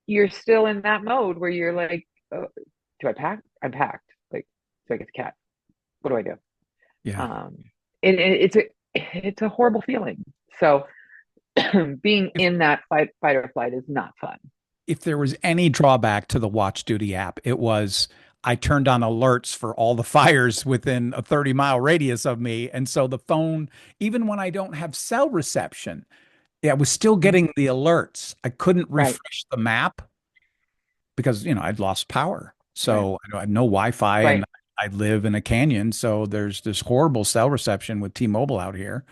[SPEAKER 2] you're still in that mode where you're like, oh, do I pack? I'm packed. Like, do I get the cat? What do I do?
[SPEAKER 1] Yeah.
[SPEAKER 2] Um, and it's a horrible feeling. So being
[SPEAKER 1] If
[SPEAKER 2] in that fight or flight is not fun.
[SPEAKER 1] if there was any drawback to the WatchDuty app, it was I turned on alerts for all the fires within a 30-mile radius of me. And so the phone, even when I don't have cell reception, Yeah, I was still
[SPEAKER 2] Mhm.
[SPEAKER 1] getting the alerts. I couldn't
[SPEAKER 2] Right,
[SPEAKER 1] refresh the map because, I'd lost power.
[SPEAKER 2] right,
[SPEAKER 1] So I had no Wi-Fi and
[SPEAKER 2] right.
[SPEAKER 1] I live in a canyon. So there's this horrible cell reception with T-Mobile out here.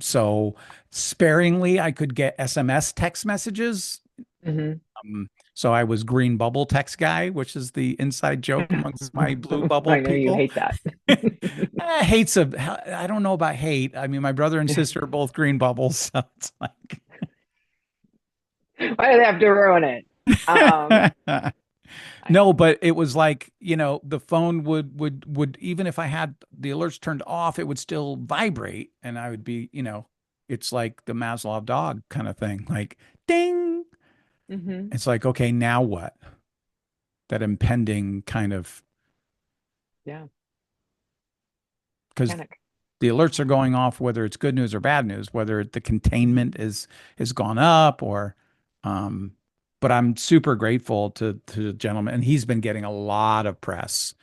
[SPEAKER 1] So sparingly, I could get SMS text messages.
[SPEAKER 2] Hmm.
[SPEAKER 1] So I was green bubble text guy, which is the inside joke amongst my blue bubble
[SPEAKER 2] I know you
[SPEAKER 1] people.
[SPEAKER 2] hate that.
[SPEAKER 1] Hate's a, I don't know about hate. I mean, my brother and sister are both green bubbles. So it's
[SPEAKER 2] Why do they have to ruin it? Um,
[SPEAKER 1] like,
[SPEAKER 2] I
[SPEAKER 1] no, but it was like, the phone would even if I had the alerts turned off, it would still vibrate and I would be, it's like the Maslov dog kind of thing. Like ding.
[SPEAKER 2] hmm.
[SPEAKER 1] It's like, okay, now what? That impending kind of
[SPEAKER 2] Yeah,
[SPEAKER 1] because
[SPEAKER 2] panic.
[SPEAKER 1] the alerts are going off, whether it's good news or bad news, whether the containment is gone up or um but I'm super grateful to the gentleman and he's been getting a lot of press.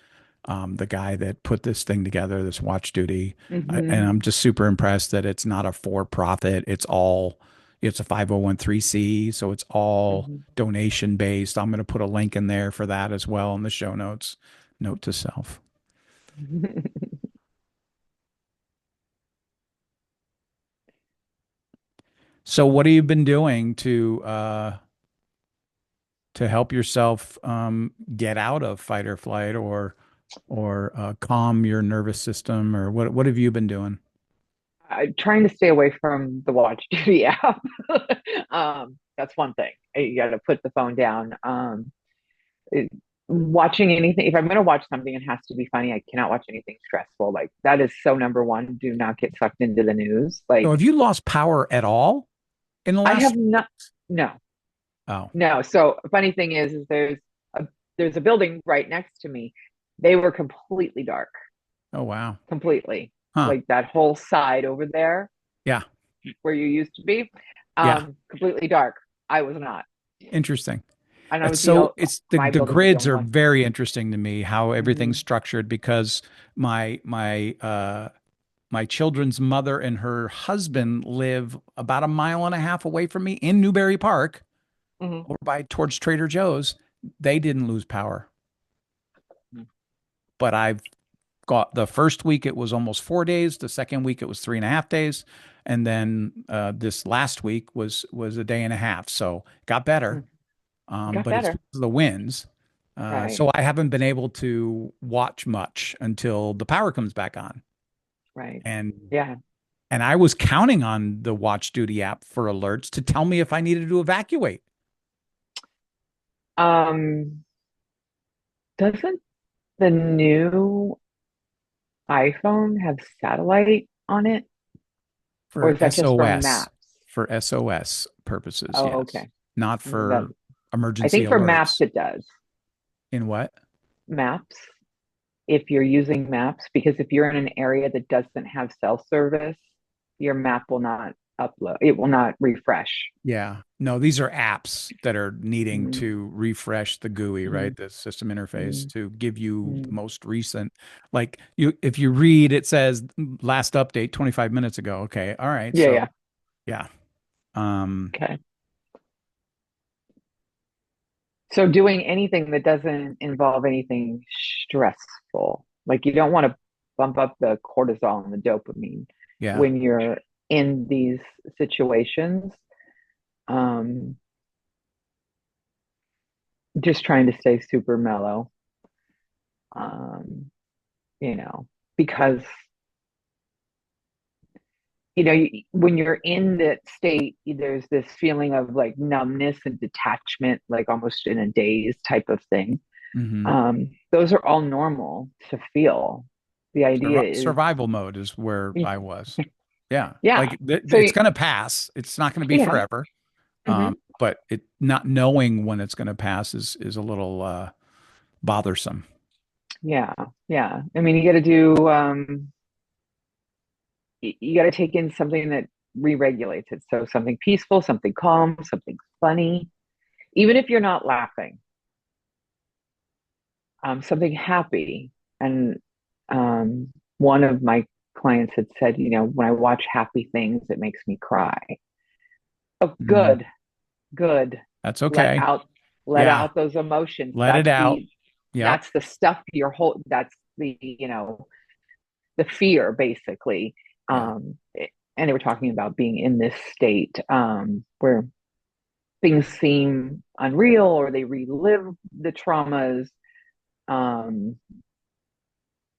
[SPEAKER 1] The guy that put this thing together, this Watch Duty. And
[SPEAKER 2] Hmm.
[SPEAKER 1] I'm just super impressed that it's not a for profit. It's a 501(c), so it's all
[SPEAKER 2] Hmm.
[SPEAKER 1] donation based. I'm going to put a link in there for that as well in the show notes. Note to self. So, what have you been doing to help yourself get out of fight or flight or calm your nervous system, or what have you been doing?
[SPEAKER 2] I'm trying to stay away from the WatchDuty app. That's one thing. You got to put the phone down. It- Watching anything, if I'm going to watch something, it has to be funny. I cannot watch anything stressful. Like that is so number one. Do not get sucked into the news.
[SPEAKER 1] So,
[SPEAKER 2] Like
[SPEAKER 1] have you lost power at all in the
[SPEAKER 2] I
[SPEAKER 1] last
[SPEAKER 2] have
[SPEAKER 1] 3
[SPEAKER 2] not.
[SPEAKER 1] weeks?
[SPEAKER 2] No,
[SPEAKER 1] Oh,
[SPEAKER 2] no. So funny thing is a there's a building right next to me. They were completely dark,
[SPEAKER 1] oh wow.
[SPEAKER 2] completely.
[SPEAKER 1] Huh.
[SPEAKER 2] Like that whole side over there
[SPEAKER 1] Yeah.
[SPEAKER 2] where you used to be,
[SPEAKER 1] Yeah.
[SPEAKER 2] completely dark. I was not,
[SPEAKER 1] Interesting.
[SPEAKER 2] and I
[SPEAKER 1] It's
[SPEAKER 2] was the
[SPEAKER 1] so it's
[SPEAKER 2] my
[SPEAKER 1] the
[SPEAKER 2] building was the
[SPEAKER 1] grids
[SPEAKER 2] only
[SPEAKER 1] are
[SPEAKER 2] one.
[SPEAKER 1] very interesting to me, how everything's
[SPEAKER 2] Hmm.
[SPEAKER 1] structured because my children's mother and her husband live about a mile and a half away from me in Newberry Park,
[SPEAKER 2] Hmm.
[SPEAKER 1] over by towards Trader Joe's. They didn't lose power, but I've got the first week it was almost 4 days. The second week it was 3.5 days, and then this last week was a day and a half. So got better,
[SPEAKER 2] Got
[SPEAKER 1] but it's
[SPEAKER 2] better,
[SPEAKER 1] because of the winds.
[SPEAKER 2] right?
[SPEAKER 1] So I haven't been able to watch much until the power comes back on.
[SPEAKER 2] Right.
[SPEAKER 1] And
[SPEAKER 2] Yeah.
[SPEAKER 1] and I was counting on the Watch Duty app for alerts to tell me if I needed to evacuate.
[SPEAKER 2] Um, doesn't the new iPhone have satellite on it, or
[SPEAKER 1] For
[SPEAKER 2] is that just for
[SPEAKER 1] SOS,
[SPEAKER 2] maps?
[SPEAKER 1] for SOS purposes,
[SPEAKER 2] Oh,
[SPEAKER 1] yes.
[SPEAKER 2] okay.
[SPEAKER 1] Not
[SPEAKER 2] That
[SPEAKER 1] for
[SPEAKER 2] I
[SPEAKER 1] emergency
[SPEAKER 2] think for maps
[SPEAKER 1] alerts.
[SPEAKER 2] it does.
[SPEAKER 1] In what?
[SPEAKER 2] Maps, if you're using maps, because if you're in an area that doesn't have cell service, your map will not upload. It will not refresh.
[SPEAKER 1] Yeah. No, these are apps that are needing
[SPEAKER 2] Mm,
[SPEAKER 1] to refresh the GUI,
[SPEAKER 2] mm,
[SPEAKER 1] right? The system interface
[SPEAKER 2] mm,
[SPEAKER 1] to give you the
[SPEAKER 2] mm.
[SPEAKER 1] most recent. Like if you read, it says last update 25 minutes ago. Okay. All right.
[SPEAKER 2] Yeah,
[SPEAKER 1] So
[SPEAKER 2] yeah.
[SPEAKER 1] yeah. Um,
[SPEAKER 2] Okay. So doing anything that doesn't involve anything stressful, like you don't want to bump up the cortisol and the dopamine
[SPEAKER 1] yeah.
[SPEAKER 2] when you're in these situations. Um, just trying to stay super mellow, um, you know, because when you're in that state, there's this feeling of like numbness and detachment, like almost in a daze type of thing.
[SPEAKER 1] Hmm.
[SPEAKER 2] Those are all normal to feel. The idea is,
[SPEAKER 1] Survival mode is where I was. Yeah.
[SPEAKER 2] yeah.
[SPEAKER 1] Like
[SPEAKER 2] So,
[SPEAKER 1] it's going to pass. It's not going to be
[SPEAKER 2] yeah.
[SPEAKER 1] forever.
[SPEAKER 2] Hmm.
[SPEAKER 1] But it not knowing when it's going to pass is a little bothersome.
[SPEAKER 2] Yeah. Yeah. I mean, you got to do, you got to take in something that re-regulates it. So something peaceful, something calm, something funny, even if you're not laughing, something happy. And one of my clients had said, when I watch happy things, it makes me cry. Oh,
[SPEAKER 1] Mm,
[SPEAKER 2] good, good.
[SPEAKER 1] that's
[SPEAKER 2] Let
[SPEAKER 1] okay.
[SPEAKER 2] out, let
[SPEAKER 1] Yeah.
[SPEAKER 2] out those emotions.
[SPEAKER 1] Let it out. Yep.
[SPEAKER 2] That's the stuff you're whole. That's the, the fear basically.
[SPEAKER 1] Yeah.
[SPEAKER 2] And they were talking about being in this state where things seem unreal or they relive the traumas, um,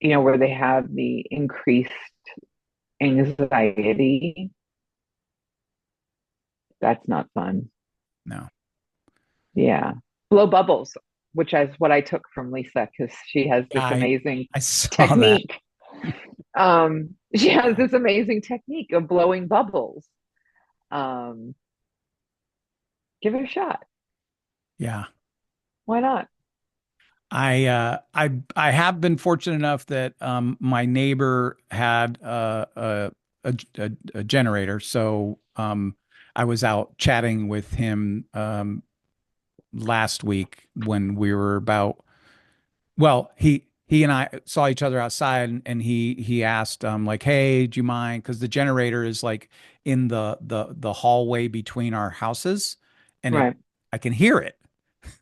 [SPEAKER 2] where they have the increased anxiety. That's not fun.
[SPEAKER 1] No.
[SPEAKER 2] Yeah. Blow bubbles, which is what I took from Lisa because she has
[SPEAKER 1] Yeah,
[SPEAKER 2] this amazing
[SPEAKER 1] I saw that.
[SPEAKER 2] technique. She has
[SPEAKER 1] Yeah.
[SPEAKER 2] this amazing technique of blowing bubbles. Um, Give it a shot.
[SPEAKER 1] Yeah.
[SPEAKER 2] Why not?
[SPEAKER 1] I have been fortunate enough that my neighbor had a generator, so I was out chatting with him last week when we were about well, he and I saw each other outside, and he asked like, "Hey, do you mind?" Because the generator is like in the hallway between our houses, and it
[SPEAKER 2] Right.
[SPEAKER 1] I can hear it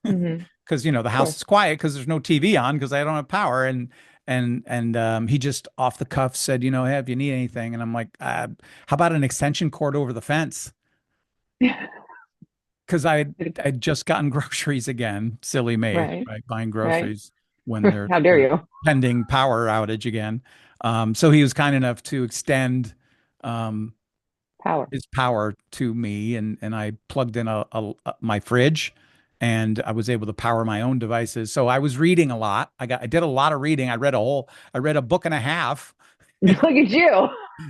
[SPEAKER 2] Mm-hmm.
[SPEAKER 1] because the
[SPEAKER 2] Of
[SPEAKER 1] house
[SPEAKER 2] course.
[SPEAKER 1] is quiet because there's no TV on because I don't have power, and he just off the cuff said, "Hey, if you need anything," and I'm like, "How about an extension cord over the fence?" Because I'd just gotten groceries again. Silly me,
[SPEAKER 2] Right.
[SPEAKER 1] right? Buying
[SPEAKER 2] Right.
[SPEAKER 1] groceries when there's
[SPEAKER 2] How dare
[SPEAKER 1] a
[SPEAKER 2] you?
[SPEAKER 1] pending power outage again. So he was kind enough to extend um,
[SPEAKER 2] Power.
[SPEAKER 1] his power to me, and I plugged in my fridge, and I was able to power my own devices. So I was reading a lot. I did a lot of reading. I read a book and a half.
[SPEAKER 2] Look at you.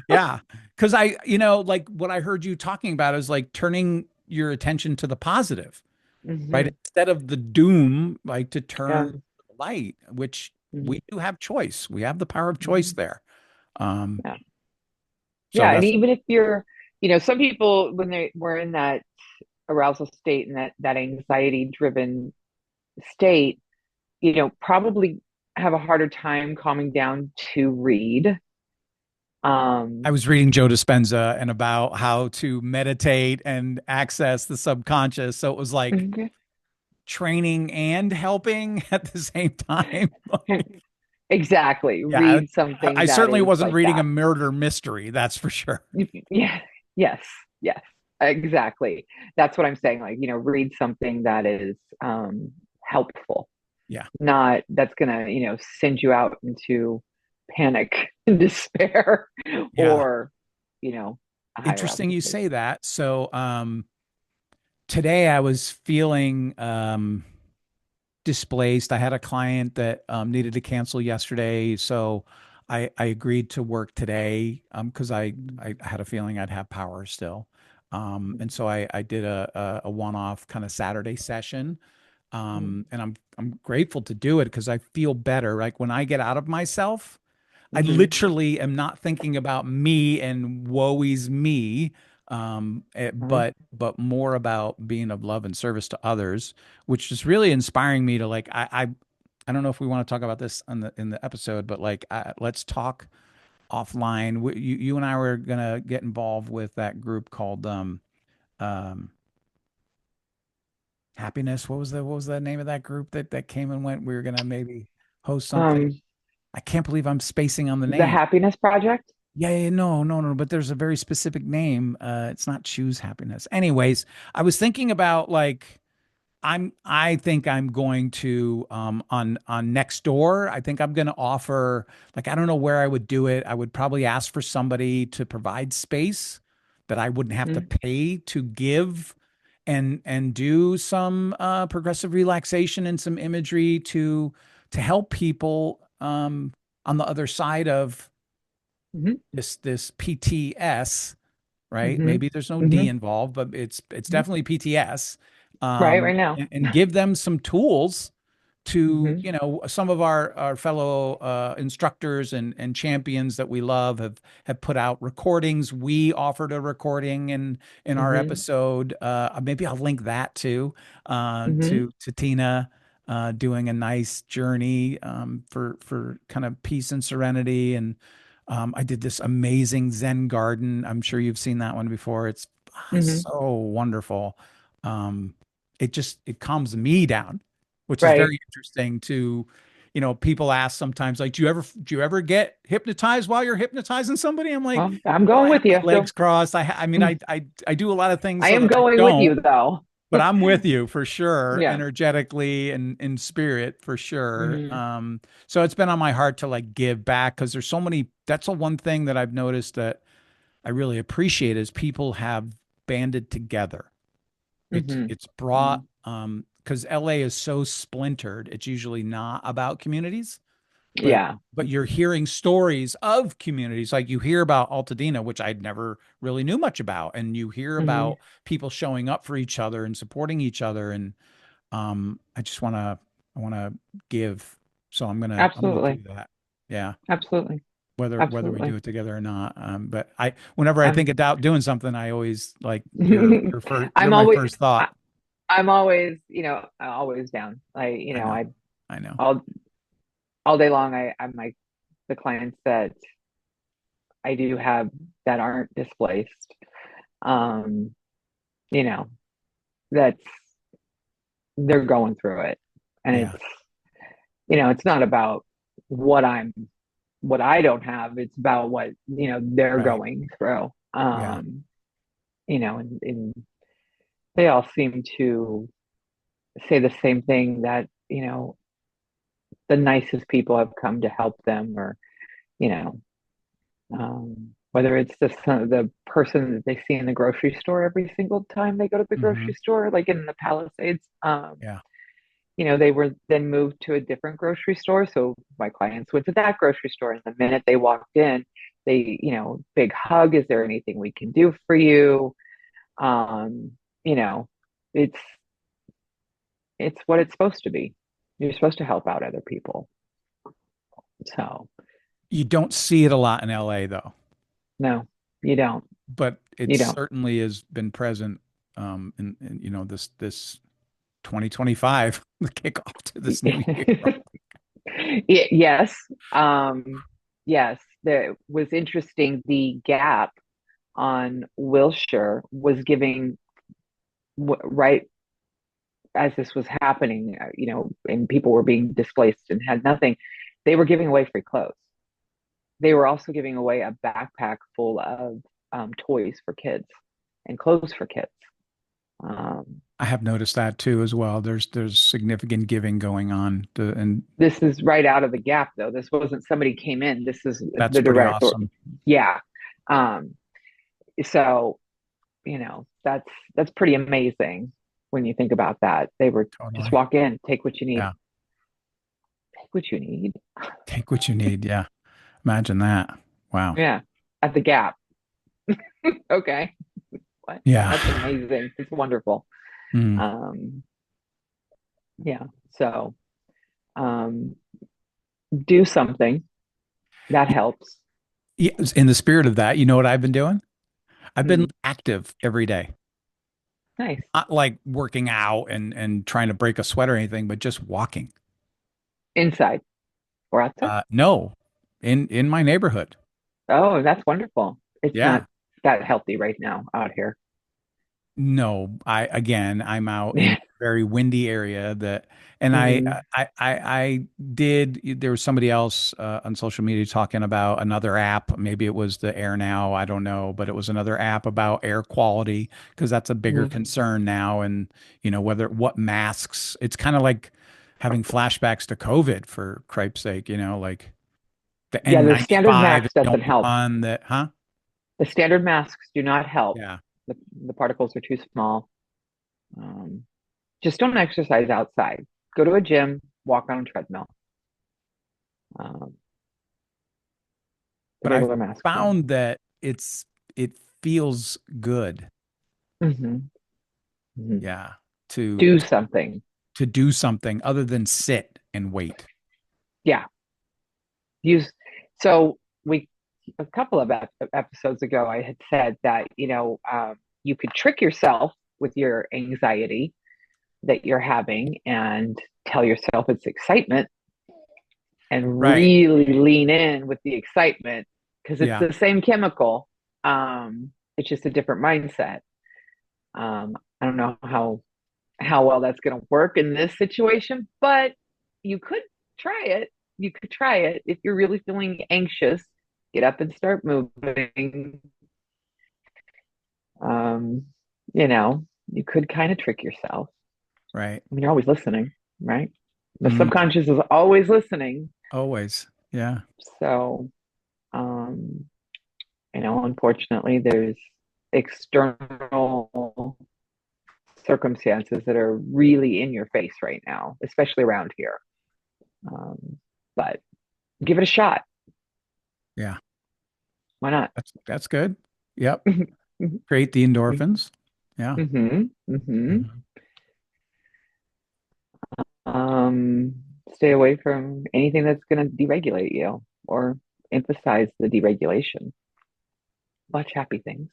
[SPEAKER 1] Yeah, because like what I heard you talking about is like turning your attention to the positive, right?
[SPEAKER 2] Hmm.
[SPEAKER 1] Instead of the doom, like to turn
[SPEAKER 2] Yeah.
[SPEAKER 1] to the light, which
[SPEAKER 2] Hmm.
[SPEAKER 1] we do have choice. We have the power of choice
[SPEAKER 2] Hmm.
[SPEAKER 1] there. Um,
[SPEAKER 2] Yeah.
[SPEAKER 1] so
[SPEAKER 2] Yeah. And
[SPEAKER 1] that's
[SPEAKER 2] even if you're, some people, when they were in that arousal state and that anxiety driven state, probably have a harder time calming down to read.
[SPEAKER 1] I
[SPEAKER 2] Um,
[SPEAKER 1] was reading Joe Dispenza and about how to meditate and access the subconscious. So it was like
[SPEAKER 2] okay.
[SPEAKER 1] training and helping at the same time.
[SPEAKER 2] Exactly.
[SPEAKER 1] Yeah,
[SPEAKER 2] Read something
[SPEAKER 1] I
[SPEAKER 2] that
[SPEAKER 1] certainly
[SPEAKER 2] is
[SPEAKER 1] wasn't
[SPEAKER 2] like
[SPEAKER 1] reading a
[SPEAKER 2] that.
[SPEAKER 1] murder mystery, that's for sure.
[SPEAKER 2] Yeah. Yes. Yes. Exactly. That's what I'm saying. Like, read something that is helpful,
[SPEAKER 1] Yeah.
[SPEAKER 2] not that's gonna, send you out into panic and despair
[SPEAKER 1] Yeah.
[SPEAKER 2] or, a higher
[SPEAKER 1] Interesting
[SPEAKER 2] altitude
[SPEAKER 1] you
[SPEAKER 2] state.
[SPEAKER 1] say that. So today I was feeling displaced. I had a client that needed to cancel yesterday, so I agreed to work today because I had a feeling I'd have power still, and so I did a one-off kind of Saturday session, and I'm grateful to do it because I feel better. Like when I get out of myself, I
[SPEAKER 2] Mm-hmm.
[SPEAKER 1] literally am not thinking about me and woe is me,
[SPEAKER 2] Right.
[SPEAKER 1] but more about being of love and service to others, which is really inspiring me to like I don't know if we want to talk about this in the episode, but like let's talk offline. You and I were gonna get involved with that group called um Happiness. What was the name of that group that came and went? We were gonna maybe host something.
[SPEAKER 2] Um,
[SPEAKER 1] I can't believe I'm spacing on the
[SPEAKER 2] the
[SPEAKER 1] name.
[SPEAKER 2] Happiness Project.
[SPEAKER 1] Yeah, no. But there's a very specific name. It's not choose happiness. Anyways, I was thinking about like I think I'm going to on Nextdoor. I think I'm going to offer like I don't know where I would do it. I would probably ask for somebody to provide space that I wouldn't have to
[SPEAKER 2] Mm-hmm.
[SPEAKER 1] pay to give and do some progressive relaxation and some imagery to help people on the other side of
[SPEAKER 2] Mm-hmm.
[SPEAKER 1] this PTS, right?
[SPEAKER 2] Mm-hmm.
[SPEAKER 1] Maybe there's no D
[SPEAKER 2] Mm-hmm.
[SPEAKER 1] involved, but it's
[SPEAKER 2] Mm-hmm.
[SPEAKER 1] definitely PTS.
[SPEAKER 2] Right now.
[SPEAKER 1] And give them some tools to,
[SPEAKER 2] Mm-hmm.
[SPEAKER 1] some of our fellow instructors and champions that we love have put out recordings. We offered a recording in our
[SPEAKER 2] Mm-hmm.
[SPEAKER 1] episode. Maybe I'll link that too
[SPEAKER 2] Mm-hmm.
[SPEAKER 1] to Tina. Doing a nice journey for kind of peace and serenity, and I did this amazing Zen garden. I'm sure you've seen that one before. It's
[SPEAKER 2] Hmm.
[SPEAKER 1] so wonderful. Um, it calms me down, which is
[SPEAKER 2] Right.
[SPEAKER 1] very interesting to, people ask sometimes, like, do you ever get hypnotized while you're hypnotizing somebody? I'm like,
[SPEAKER 2] Well, I'm
[SPEAKER 1] well,
[SPEAKER 2] going
[SPEAKER 1] I have
[SPEAKER 2] with
[SPEAKER 1] my
[SPEAKER 2] you. So
[SPEAKER 1] legs crossed. I mean, I do a lot of things
[SPEAKER 2] I
[SPEAKER 1] so
[SPEAKER 2] am
[SPEAKER 1] that I
[SPEAKER 2] going with you
[SPEAKER 1] don't,
[SPEAKER 2] though.
[SPEAKER 1] but I'm with you for sure,
[SPEAKER 2] Yeah.
[SPEAKER 1] energetically and in spirit for sure.
[SPEAKER 2] Hmm.
[SPEAKER 1] So it's been on my heart to like give back because there's so many. That's the one thing that I've noticed that I really appreciate is people have banded together.
[SPEAKER 2] Hmm.
[SPEAKER 1] It's brought because LA is so splintered. It's usually not about communities, but
[SPEAKER 2] Yeah.
[SPEAKER 1] you're hearing stories of communities. Like you hear about Altadena, which I never really knew much about, and you hear
[SPEAKER 2] Hmm.
[SPEAKER 1] about people showing up for each other and supporting each other. And I want to give. So I'm gonna
[SPEAKER 2] Absolutely.
[SPEAKER 1] do that. Yeah,
[SPEAKER 2] Absolutely.
[SPEAKER 1] whether we do
[SPEAKER 2] Absolutely.
[SPEAKER 1] it together or not. But whenever I think
[SPEAKER 2] I'm
[SPEAKER 1] about doing something, I always like you're
[SPEAKER 2] I'm
[SPEAKER 1] my
[SPEAKER 2] always
[SPEAKER 1] first thought.
[SPEAKER 2] I'm always, always down.
[SPEAKER 1] I know.
[SPEAKER 2] I
[SPEAKER 1] I know.
[SPEAKER 2] all all day long I'm like the clients that I do have that aren't displaced. Um, you know, that's they're going through it. And
[SPEAKER 1] Yeah.
[SPEAKER 2] it's not about what I'm what I don't have. It's about what, they're
[SPEAKER 1] Right.
[SPEAKER 2] going through.
[SPEAKER 1] Yeah.
[SPEAKER 2] And they all seem to say the same thing that, the nicest people have come to help them or, you know, whether it's the person that they see in the grocery store every single time they go to the
[SPEAKER 1] Hmm.
[SPEAKER 2] grocery store, like in the Palisades.
[SPEAKER 1] Yeah.
[SPEAKER 2] They were then moved to a different grocery store. So my clients went to that grocery store, and the minute they walked in, they, big hug. Is there anything we can do for you? Um, you know, it's it's what it's supposed to be. You're supposed to help out other people. So
[SPEAKER 1] You don't see it a lot in LA though,
[SPEAKER 2] no, you don't.
[SPEAKER 1] but it
[SPEAKER 2] You don't.
[SPEAKER 1] certainly has been present in this 2025, the kickoff to this new year.
[SPEAKER 2] Yes. Yes. That was interesting. The Gap on Wilshire was giving right as this was happening, and people were being displaced and had nothing. They were giving away free clothes. They were also giving away a backpack full of toys for kids and clothes for kids. Um,
[SPEAKER 1] I have noticed that too as well. There's significant giving going on, and
[SPEAKER 2] this is right out of the Gap, though. This wasn't somebody came in. This is
[SPEAKER 1] that's
[SPEAKER 2] the
[SPEAKER 1] pretty
[SPEAKER 2] direct.
[SPEAKER 1] awesome.
[SPEAKER 2] Yeah. Um, so that's pretty amazing when you think about that. They were just
[SPEAKER 1] Totally.
[SPEAKER 2] walk in, take what you need,
[SPEAKER 1] Yeah.
[SPEAKER 2] take what you need.
[SPEAKER 1] Take what you need. Yeah. Imagine that. Wow.
[SPEAKER 2] Yeah, at the Gap. Okay, what?
[SPEAKER 1] Yeah.
[SPEAKER 2] That's amazing. It's wonderful.
[SPEAKER 1] Mm.
[SPEAKER 2] Um, yeah. So um, do something that helps.
[SPEAKER 1] Yeah, in the spirit of that, you know what I've been doing? I've been
[SPEAKER 2] Mm,
[SPEAKER 1] active every day.
[SPEAKER 2] nice.
[SPEAKER 1] Not like working out and trying to break a sweat or anything, but just walking.
[SPEAKER 2] Inside or outside.
[SPEAKER 1] No, in my neighborhood.
[SPEAKER 2] Oh, that's wonderful. It's not
[SPEAKER 1] Yeah.
[SPEAKER 2] that healthy right now out here.
[SPEAKER 1] No, I'm out in a very windy area that, and
[SPEAKER 2] Hmm.
[SPEAKER 1] I did. There was somebody else on social media talking about another app. Maybe it was the Air Now. I don't know, but it was another app about air quality because that's a bigger
[SPEAKER 2] Hmm.
[SPEAKER 1] concern now. And whether what masks. It's kind of like having flashbacks to COVID for cripe's sake. Like the
[SPEAKER 2] Yeah, the standard
[SPEAKER 1] N95
[SPEAKER 2] mask
[SPEAKER 1] is the
[SPEAKER 2] doesn't
[SPEAKER 1] only
[SPEAKER 2] help.
[SPEAKER 1] one that, huh?
[SPEAKER 2] The standard masks do not help.
[SPEAKER 1] Yeah.
[SPEAKER 2] The particles are too small. Um, just don't exercise outside. Go to a gym, walk on a treadmill. Um, the
[SPEAKER 1] But I
[SPEAKER 2] regular masks won't.
[SPEAKER 1] found that it feels good.
[SPEAKER 2] Hmm. Hmm.
[SPEAKER 1] Yeah, to
[SPEAKER 2] Do something.
[SPEAKER 1] to do something other than sit and wait.
[SPEAKER 2] Yeah. Use. So we a couple of episodes ago, I had said that you could trick yourself with your anxiety that you're having and tell yourself it's excitement and
[SPEAKER 1] Right.
[SPEAKER 2] really lean in with the excitement because it's
[SPEAKER 1] Yeah.
[SPEAKER 2] the same chemical. It's just a different mindset. I don't know how well that's going to work in this situation, but you could try it. You could try it if you're really feeling anxious. Get up and start moving. Um, you know, you could kind of trick yourself.
[SPEAKER 1] Right.
[SPEAKER 2] I mean, you're always listening, right? The
[SPEAKER 1] Mm,
[SPEAKER 2] subconscious is always listening.
[SPEAKER 1] always. Yeah.
[SPEAKER 2] So, um, unfortunately, there's external circumstances that are really in your face right now, especially around here. But give it a shot.
[SPEAKER 1] Yeah.
[SPEAKER 2] Why not?
[SPEAKER 1] That's good. Yep.
[SPEAKER 2] hmm
[SPEAKER 1] Create the endorphins. Yeah.
[SPEAKER 2] hmm
[SPEAKER 1] Mhm.
[SPEAKER 2] Um, Stay away from anything that's going to deregulate you or emphasize the deregulation. Watch happy things.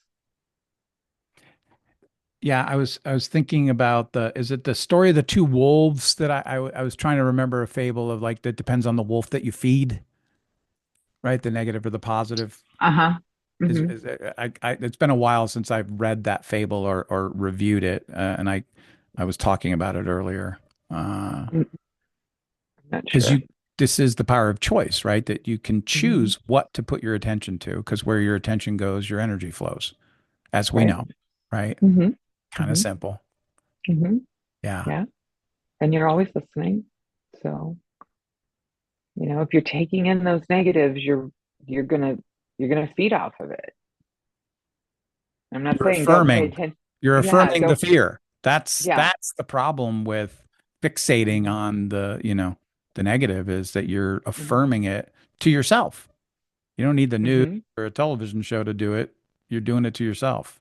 [SPEAKER 1] Yeah, I was thinking about the is it the story of the two wolves that I was trying to remember a fable of like that depends on the wolf that you feed, right? The negative or the positive.
[SPEAKER 2] Uh-huh. hmm
[SPEAKER 1] Is it's been a while since I've read that fable or reviewed it, and I was talking about it earlier.
[SPEAKER 2] I'm not
[SPEAKER 1] Because
[SPEAKER 2] sure.
[SPEAKER 1] you this is the power of choice, right? That you can
[SPEAKER 2] hmm
[SPEAKER 1] choose what to put your attention to, because where your attention goes, your energy flows, as we
[SPEAKER 2] Right.
[SPEAKER 1] know, right?
[SPEAKER 2] hmm
[SPEAKER 1] Kind of
[SPEAKER 2] hmm
[SPEAKER 1] simple.
[SPEAKER 2] hmm
[SPEAKER 1] Yeah.
[SPEAKER 2] Yeah. And you're always listening. So, if you're taking in those negatives, you're gonna you're gonna feed off of it. I'm not
[SPEAKER 1] You're
[SPEAKER 2] saying don't pay
[SPEAKER 1] affirming.
[SPEAKER 2] attention.
[SPEAKER 1] You're
[SPEAKER 2] Yeah,
[SPEAKER 1] affirming the
[SPEAKER 2] don't
[SPEAKER 1] fear. That's
[SPEAKER 2] yeah.
[SPEAKER 1] that's the problem with fixating
[SPEAKER 2] hmm
[SPEAKER 1] on the negative is that you're
[SPEAKER 2] hmm
[SPEAKER 1] affirming it to yourself. You don't need the news
[SPEAKER 2] hmm
[SPEAKER 1] or a television show to do it. You're doing it to yourself.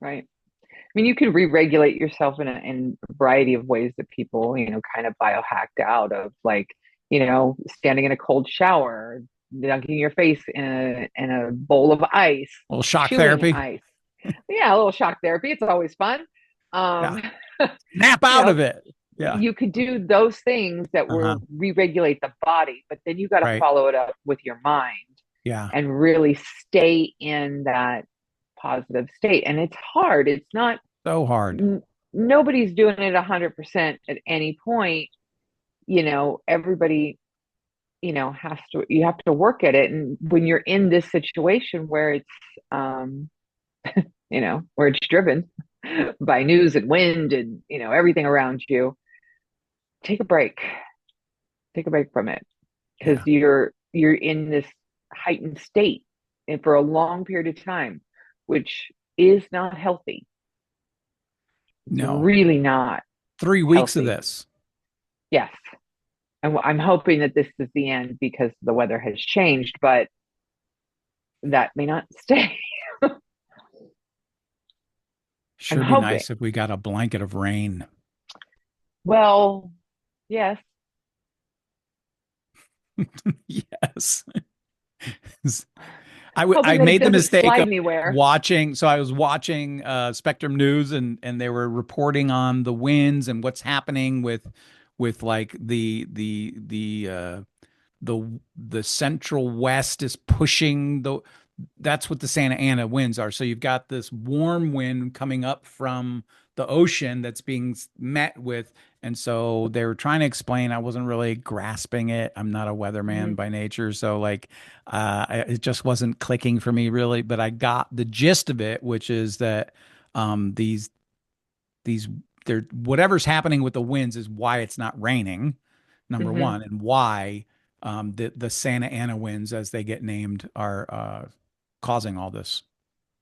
[SPEAKER 2] Right. I mean, you can re-regulate yourself in a variety of ways that people, kind of biohacked out of, like, standing in a cold shower, dunking your face in a bowl of ice,
[SPEAKER 1] A little shock
[SPEAKER 2] chewing
[SPEAKER 1] therapy.
[SPEAKER 2] ice. Yeah, a little shock therapy. It's always fun.
[SPEAKER 1] Yeah.
[SPEAKER 2] Um,
[SPEAKER 1] Snap
[SPEAKER 2] you
[SPEAKER 1] out
[SPEAKER 2] know,
[SPEAKER 1] of it. Yeah.
[SPEAKER 2] you could do those things that
[SPEAKER 1] Uh-huh.
[SPEAKER 2] will re-regulate the body, but then you got to
[SPEAKER 1] Right.
[SPEAKER 2] follow it up with your mind
[SPEAKER 1] Yeah.
[SPEAKER 2] and really stay in that positive state. And it's hard. It's not
[SPEAKER 1] So hard.
[SPEAKER 2] nobody's doing it 100% at any point. Everybody, you have to work at it. And when you're in this situation where it's, um, where it's driven by news and wind and, everything around you, take a break, take a break from it because
[SPEAKER 1] Yeah.
[SPEAKER 2] you're in this heightened state and for a long period of time, which is not healthy. It's
[SPEAKER 1] No.
[SPEAKER 2] really not
[SPEAKER 1] 3 weeks of
[SPEAKER 2] healthy.
[SPEAKER 1] this.
[SPEAKER 2] Yes. And I'm hoping that this is the end because the weather has changed, but that may not stay. I'm
[SPEAKER 1] Sure be
[SPEAKER 2] hoping.
[SPEAKER 1] nice if we got a blanket of rain.
[SPEAKER 2] Well, yes.
[SPEAKER 1] Yes. I
[SPEAKER 2] Hoping that it
[SPEAKER 1] made the
[SPEAKER 2] doesn't
[SPEAKER 1] mistake
[SPEAKER 2] slide
[SPEAKER 1] of
[SPEAKER 2] anywhere.
[SPEAKER 1] watching. So I was watching Spectrum News, and they were reporting on the winds and what's happening with like the central west is pushing the that's what the Santa Ana winds are. So you've got this warm wind coming up from the ocean that's being met with. And so they were trying to explain. I wasn't really grasping it. I'm not a weatherman
[SPEAKER 2] hmm
[SPEAKER 1] by nature. So like, it just wasn't clicking for me really, but I got the gist of it, which is that, these, there, whatever's happening with the winds is why it's not raining, number
[SPEAKER 2] hmm
[SPEAKER 1] one, and why, the Santa Ana winds, as they get named, are, causing all this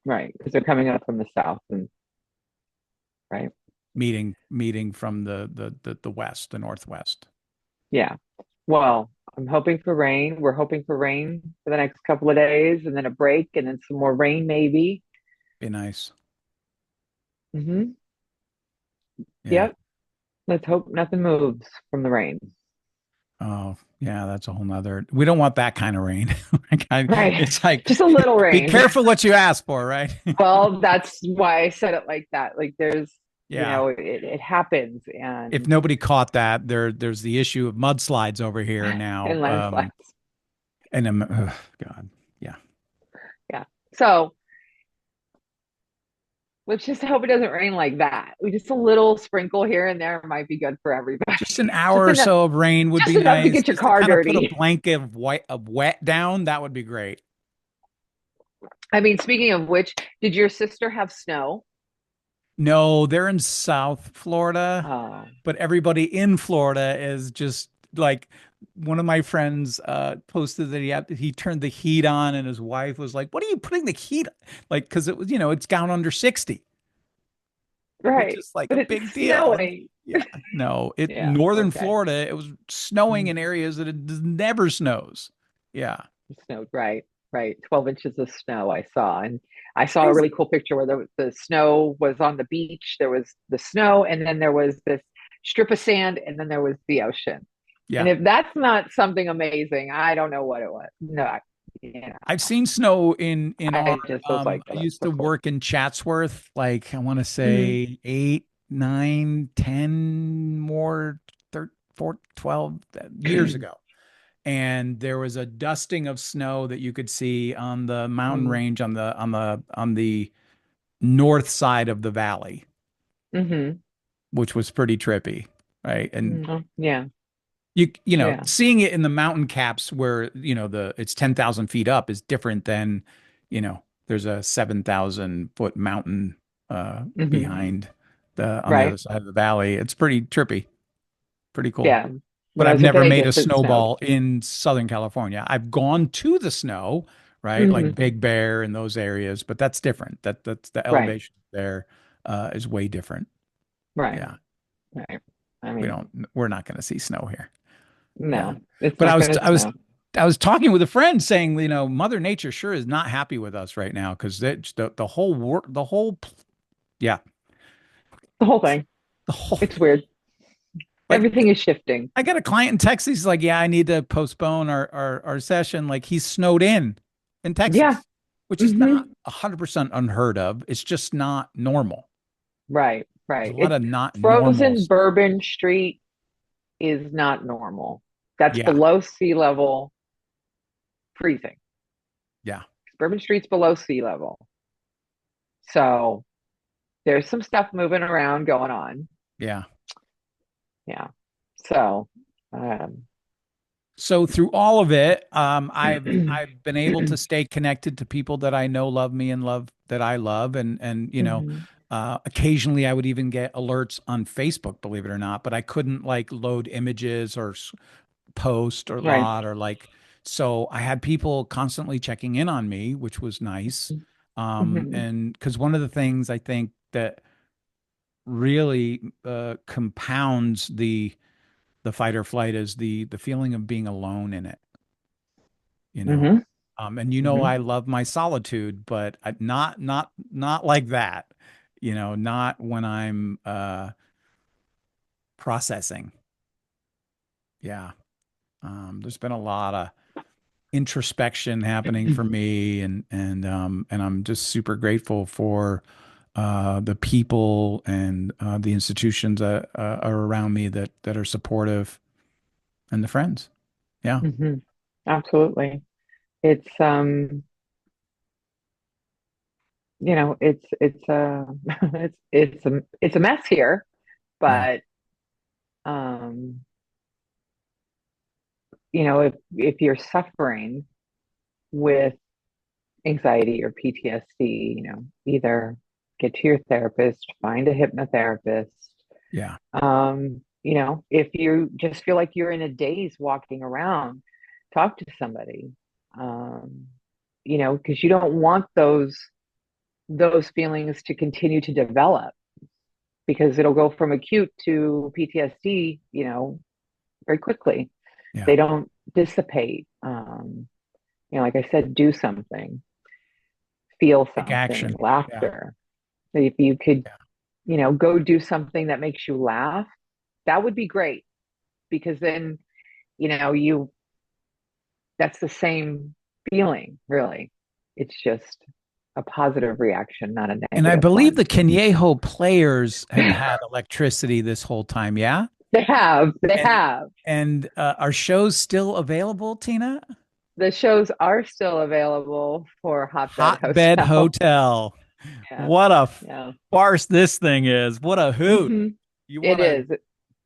[SPEAKER 2] Right. Because they're coming up from the south and right.
[SPEAKER 1] meeting from the west, the northwest.
[SPEAKER 2] Yeah. Well, I'm hoping for rain. We're hoping for rain for the next couple of days and then a break and then some more rain maybe.
[SPEAKER 1] Be nice.
[SPEAKER 2] hmm
[SPEAKER 1] Yeah.
[SPEAKER 2] Yep. Let's hope nothing moves from the rain.
[SPEAKER 1] Oh, yeah, that's a whole nother. We don't want that kind of rain. Like
[SPEAKER 2] Right.
[SPEAKER 1] it's like,
[SPEAKER 2] Just a little
[SPEAKER 1] be
[SPEAKER 2] rain.
[SPEAKER 1] careful what you ask for, right?
[SPEAKER 2] Well, that's why I said it like that. Like there's,
[SPEAKER 1] Yeah.
[SPEAKER 2] it happens
[SPEAKER 1] If
[SPEAKER 2] and
[SPEAKER 1] nobody caught that, there's the issue of mudslides over here now.
[SPEAKER 2] and landslides.
[SPEAKER 1] And God, yeah.
[SPEAKER 2] Yeah. So let's just hope it doesn't rain like that. We just a little sprinkle here and there might be good for everybody.
[SPEAKER 1] Just an hour
[SPEAKER 2] just
[SPEAKER 1] or
[SPEAKER 2] enough,
[SPEAKER 1] so of rain would
[SPEAKER 2] just
[SPEAKER 1] be
[SPEAKER 2] enough to
[SPEAKER 1] nice,
[SPEAKER 2] get your
[SPEAKER 1] just to
[SPEAKER 2] car
[SPEAKER 1] kind of put a
[SPEAKER 2] dirty.
[SPEAKER 1] blanket of wet down. That would be great.
[SPEAKER 2] I mean, speaking of which, did your sister have snow?
[SPEAKER 1] No, they're in South Florida,
[SPEAKER 2] Oh,
[SPEAKER 1] but everybody in Florida is just like one of my friends posted that he turned the heat on and his wife was like, "What are you putting the heat on?" Like, because it was, it's down under 60, which
[SPEAKER 2] right.
[SPEAKER 1] is like a
[SPEAKER 2] But it's
[SPEAKER 1] big deal. And
[SPEAKER 2] snowing.
[SPEAKER 1] yeah, no,
[SPEAKER 2] Yeah,
[SPEAKER 1] northern
[SPEAKER 2] okay.
[SPEAKER 1] Florida, it was snowing
[SPEAKER 2] Mm.
[SPEAKER 1] in areas that it never snows. Yeah,
[SPEAKER 2] It snowed, right, right. 12 inches of snow I saw. And I saw a really
[SPEAKER 1] crazy.
[SPEAKER 2] cool picture where the snow was on the beach. There was the snow, and then there was this strip of sand, and then there was the ocean. And
[SPEAKER 1] Yeah.
[SPEAKER 2] if that's not something amazing, I don't know what it was. No, yeah,
[SPEAKER 1] I've seen snow in our
[SPEAKER 2] I just was like,
[SPEAKER 1] I
[SPEAKER 2] oh, that's
[SPEAKER 1] used
[SPEAKER 2] so
[SPEAKER 1] to
[SPEAKER 2] cool.
[SPEAKER 1] work in Chatsworth, like I want to
[SPEAKER 2] Hmm.
[SPEAKER 1] say 8, 9, 10 more 13, 4, 12 years ago. And there was a dusting of snow that you could see on the mountain
[SPEAKER 2] Mm-hmm.
[SPEAKER 1] range on the north side of the valley,
[SPEAKER 2] Mm-hmm.
[SPEAKER 1] which was pretty trippy, right? And
[SPEAKER 2] Yeah, yeah.
[SPEAKER 1] seeing it in the mountain caps where, it's 10,000 feet up is different than, there's a 7,000 foot mountain
[SPEAKER 2] Hmm.
[SPEAKER 1] behind on the other
[SPEAKER 2] Right.
[SPEAKER 1] side of the valley. It's pretty trippy, pretty cool.
[SPEAKER 2] Yeah.
[SPEAKER 1] But
[SPEAKER 2] When I
[SPEAKER 1] I've
[SPEAKER 2] was in
[SPEAKER 1] never made a
[SPEAKER 2] Vegas, it snowed.
[SPEAKER 1] snowball in Southern California. I've gone to the snow, right? Like
[SPEAKER 2] Hmm.
[SPEAKER 1] Big Bear and those areas, but that's different. That's the
[SPEAKER 2] Right.
[SPEAKER 1] elevation there is way different.
[SPEAKER 2] Right.
[SPEAKER 1] Yeah.
[SPEAKER 2] Right. I
[SPEAKER 1] We
[SPEAKER 2] mean,
[SPEAKER 1] don't, we're not going to see snow here. Yeah.
[SPEAKER 2] no, it's
[SPEAKER 1] But
[SPEAKER 2] not going to
[SPEAKER 1] I was
[SPEAKER 2] snow.
[SPEAKER 1] I was talking with a friend saying, Mother Nature sure is not happy with us right now because the whole work, yeah,
[SPEAKER 2] The whole thing.
[SPEAKER 1] the whole
[SPEAKER 2] It's weird.
[SPEAKER 1] like
[SPEAKER 2] Everything is shifting.
[SPEAKER 1] I got a client in Texas. He's like, yeah, I need to postpone our session. Like he's snowed in
[SPEAKER 2] Yeah.
[SPEAKER 1] Texas, which is
[SPEAKER 2] Hmm.
[SPEAKER 1] not 100% unheard of. It's just not normal.
[SPEAKER 2] Right.
[SPEAKER 1] There's
[SPEAKER 2] Right.
[SPEAKER 1] a lot
[SPEAKER 2] It's
[SPEAKER 1] of not normal
[SPEAKER 2] frozen
[SPEAKER 1] snow.
[SPEAKER 2] Bourbon Street is not normal. That's
[SPEAKER 1] Yeah,
[SPEAKER 2] below sea level, freezing.
[SPEAKER 1] yeah,
[SPEAKER 2] Bourbon Street's below sea level. So there's some stuff moving around going on.
[SPEAKER 1] yeah.
[SPEAKER 2] Yeah. So, um,
[SPEAKER 1] So through all of it, I've been able to stay connected to people that I know love me and love that I love, and
[SPEAKER 2] mhm.
[SPEAKER 1] occasionally I would even get alerts on Facebook, believe it or not, but I couldn't like load images or post or
[SPEAKER 2] Right.
[SPEAKER 1] lot or like. So I had people constantly checking in on me, which was nice.
[SPEAKER 2] Mhm.
[SPEAKER 1] And because one of the things I think that really compounds the fight or flight is the feeling of being alone in it, you know.
[SPEAKER 2] Mhm.
[SPEAKER 1] And
[SPEAKER 2] Mhm.
[SPEAKER 1] I love my solitude, but not like that, not when I'm processing. Yeah. There's been a lot of introspection happening for me, and I'm just super grateful for the people and the institutions that are around me that are supportive and the friends. Yeah.
[SPEAKER 2] Mhm. Absolutely. It's it's it's a mess here,
[SPEAKER 1] Yeah.
[SPEAKER 2] but um, if you're suffering with anxiety or PTSD, either get to your therapist, find a hypnotherapist.
[SPEAKER 1] Yeah.
[SPEAKER 2] If you just feel like you're in a daze walking around, talk to somebody. Um, because you don't want those feelings to continue to develop because it'll go from acute to PTSD, very quickly.
[SPEAKER 1] Yeah.
[SPEAKER 2] They don't dissipate. Like I said, do something, feel
[SPEAKER 1] Take
[SPEAKER 2] something,
[SPEAKER 1] action. Yeah.
[SPEAKER 2] laughter. If you could,
[SPEAKER 1] Yeah.
[SPEAKER 2] go do something that makes you laugh, that would be great because then, you that's the same feeling, really. It's just a positive reaction, not a
[SPEAKER 1] And I
[SPEAKER 2] negative
[SPEAKER 1] believe
[SPEAKER 2] one.
[SPEAKER 1] the Kenyeho players have had electricity this whole time. Yeah.
[SPEAKER 2] They
[SPEAKER 1] And
[SPEAKER 2] have.
[SPEAKER 1] are shows still available, Tina?
[SPEAKER 2] The shows are still available for Hotbed
[SPEAKER 1] Hotbed
[SPEAKER 2] Hotel.
[SPEAKER 1] Hotel.
[SPEAKER 2] Yeah.
[SPEAKER 1] What a
[SPEAKER 2] Yeah.
[SPEAKER 1] farce this thing is. What a hoot.
[SPEAKER 2] Hmm.
[SPEAKER 1] You
[SPEAKER 2] It
[SPEAKER 1] want to
[SPEAKER 2] is.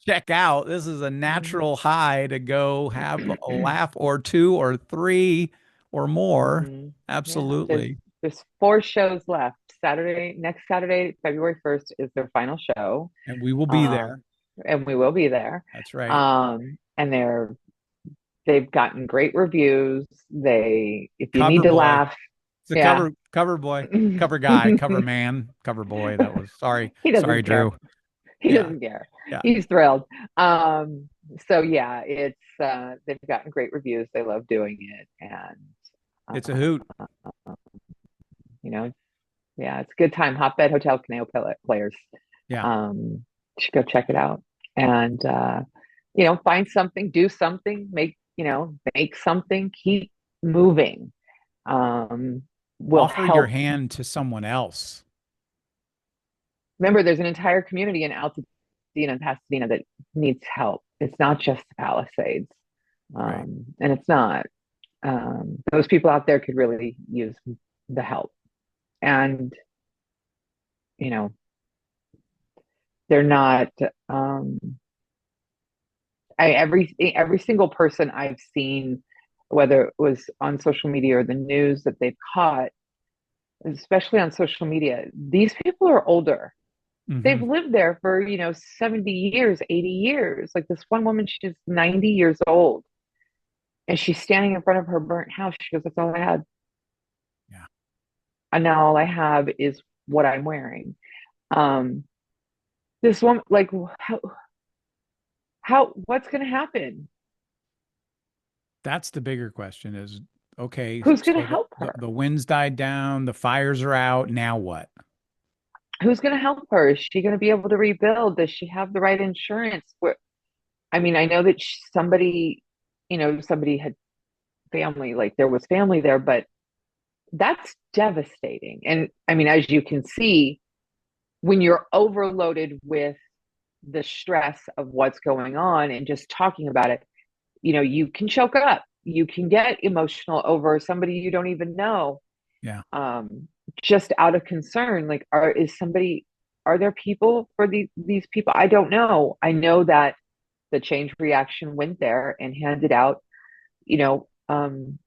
[SPEAKER 1] check out. This is a
[SPEAKER 2] Mhm.
[SPEAKER 1] natural high to go have a laugh or two or three or more.
[SPEAKER 2] Hmm. Yeah.
[SPEAKER 1] Absolutely.
[SPEAKER 2] There's four shows left. Next Saturday, February 1st is their final show.
[SPEAKER 1] And we will be
[SPEAKER 2] Um,
[SPEAKER 1] there.
[SPEAKER 2] and we will be there.
[SPEAKER 1] That's right.
[SPEAKER 2] And they've gotten great reviews. If you need
[SPEAKER 1] Cover
[SPEAKER 2] to
[SPEAKER 1] boy.
[SPEAKER 2] laugh,
[SPEAKER 1] It's a
[SPEAKER 2] yeah.
[SPEAKER 1] cover boy,
[SPEAKER 2] He
[SPEAKER 1] cover guy, cover man, cover boy. That was sorry. Sorry,
[SPEAKER 2] doesn't care.
[SPEAKER 1] Drew.
[SPEAKER 2] He
[SPEAKER 1] Yeah.
[SPEAKER 2] doesn't care.
[SPEAKER 1] Yeah.
[SPEAKER 2] He's thrilled. So yeah, it's they've gotten great reviews. They love doing it, and
[SPEAKER 1] It's a hoot.
[SPEAKER 2] you know, yeah, it's a good time. Hotbed Hotel Canal Players.
[SPEAKER 1] Yeah.
[SPEAKER 2] Um, you should go check it out, and find something, do something, make something, keep moving. Um, will
[SPEAKER 1] Offer your
[SPEAKER 2] help.
[SPEAKER 1] hand to someone else.
[SPEAKER 2] Remember, there's an entire community in Altadena and Pasadena that needs help. It's not just the Palisades,
[SPEAKER 1] Right.
[SPEAKER 2] and it's not. Those people out there could really use the help, and you know, they're not. Every single person I've seen, whether it was on social media or the news that they've caught, especially on social media, these people are older. They've
[SPEAKER 1] Hmm.
[SPEAKER 2] lived there for 70 years, 80 years. Like this one woman, she's 90 years old, and she's standing in front of her burnt house. She goes, "That's all I had,
[SPEAKER 1] Yeah.
[SPEAKER 2] and now all I have is what I'm wearing." Um, this woman, like, what's going to happen?
[SPEAKER 1] That's the bigger question is, okay,
[SPEAKER 2] Who's going to
[SPEAKER 1] so
[SPEAKER 2] help
[SPEAKER 1] the
[SPEAKER 2] her?
[SPEAKER 1] winds died down, the fires are out. Now what?
[SPEAKER 2] Who's going to help her? Is she going to be able to rebuild? Does she have the right insurance? I mean, I know that somebody had family, like there was family there, but that's devastating. And I mean, as you can see, when you're overloaded with the stress of what's going on and just talking about it, you can choke up. You can get emotional over somebody you don't even know,
[SPEAKER 1] Yeah.
[SPEAKER 2] um, just out of concern. Like, are there people for these people? I don't know. I know that the Change Reaction went there and handed out,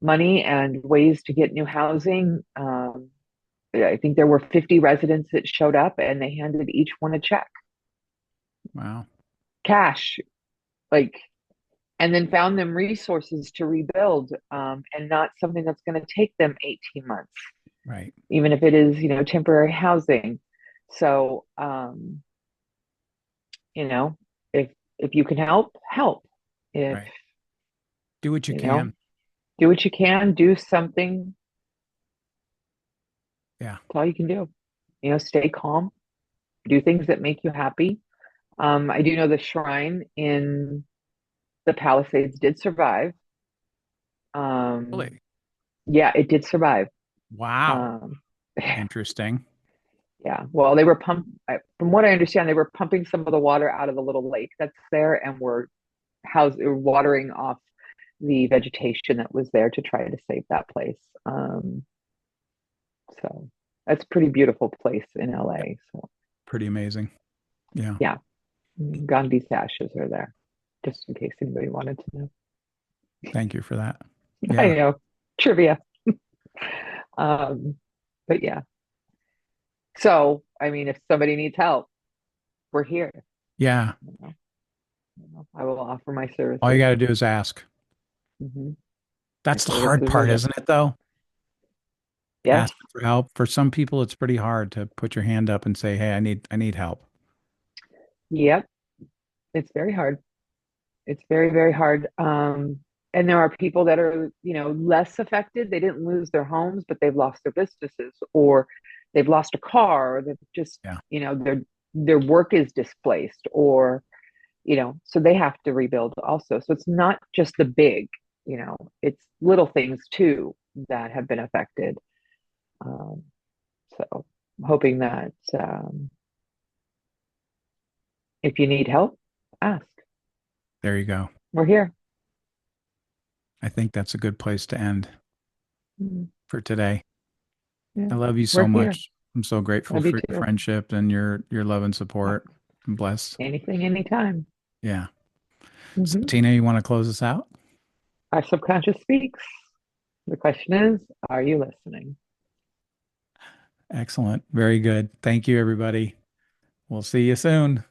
[SPEAKER 2] money and ways to get new housing. I think there were 50 residents that showed up and they handed each one a check,
[SPEAKER 1] Wow.
[SPEAKER 2] cash, like, and then found them resources to rebuild, and not something that's going to take them 18 months,
[SPEAKER 1] Right.
[SPEAKER 2] even if it is, temporary housing. So, you know, if you can help, help. If,
[SPEAKER 1] Right. Do what you
[SPEAKER 2] you know,
[SPEAKER 1] can.
[SPEAKER 2] do what you can, do something.
[SPEAKER 1] Yeah.
[SPEAKER 2] That's all you can do. Stay calm, do things that make you happy. I do know the shrine in the Palisades did survive. Um,
[SPEAKER 1] Really?
[SPEAKER 2] yeah, it did survive.
[SPEAKER 1] Wow.
[SPEAKER 2] Um,
[SPEAKER 1] Interesting.
[SPEAKER 2] yeah, well, they were from what I understand, they were pumping some of the water out of the little lake that's there and were watering off the vegetation that was there to try to save that place. So that's a pretty beautiful place in
[SPEAKER 1] Yeah.
[SPEAKER 2] LA. So
[SPEAKER 1] Pretty amazing. Yeah.
[SPEAKER 2] yeah, Gandhi's ashes are there, just in case anybody wanted to know.
[SPEAKER 1] Thank you for that.
[SPEAKER 2] I
[SPEAKER 1] Yeah.
[SPEAKER 2] know, trivia. Um, but yeah. So, I mean, if somebody needs help, we're here.
[SPEAKER 1] Yeah.
[SPEAKER 2] You know, I will offer my
[SPEAKER 1] All you
[SPEAKER 2] services.
[SPEAKER 1] got to do is ask.
[SPEAKER 2] Hmm. My
[SPEAKER 1] That's the hard
[SPEAKER 2] services are
[SPEAKER 1] part,
[SPEAKER 2] there.
[SPEAKER 1] isn't it, though?
[SPEAKER 2] Yes.
[SPEAKER 1] Asking for help. For some people, it's pretty hard to put your hand up and say, "Hey, I need help."
[SPEAKER 2] Yep. It's very hard. It's very, very hard. And there are people that are, less affected. They didn't lose their homes, but they've lost their businesses, or they've lost a car, or they've just,
[SPEAKER 1] Yeah.
[SPEAKER 2] their work is displaced, or, so they have to rebuild also. So it's not just the big, it's little things too that have been affected. Um, so I'm hoping that, if you need help, ask.
[SPEAKER 1] There you go.
[SPEAKER 2] We're here.
[SPEAKER 1] I think that's a good place to end
[SPEAKER 2] Mhm.
[SPEAKER 1] for today.
[SPEAKER 2] Yeah,
[SPEAKER 1] I love you
[SPEAKER 2] we're
[SPEAKER 1] so
[SPEAKER 2] here.
[SPEAKER 1] much. I'm so grateful
[SPEAKER 2] Love you
[SPEAKER 1] for your
[SPEAKER 2] too.
[SPEAKER 1] friendship and your love and
[SPEAKER 2] Uh,
[SPEAKER 1] support. I'm blessed.
[SPEAKER 2] Anything, anytime.
[SPEAKER 1] Yeah. So
[SPEAKER 2] Hmm.
[SPEAKER 1] Tina, you want to close us out?
[SPEAKER 2] Our subconscious speaks. The question is, are you listening?
[SPEAKER 1] Excellent. Very good. Thank you, everybody. We'll see you soon.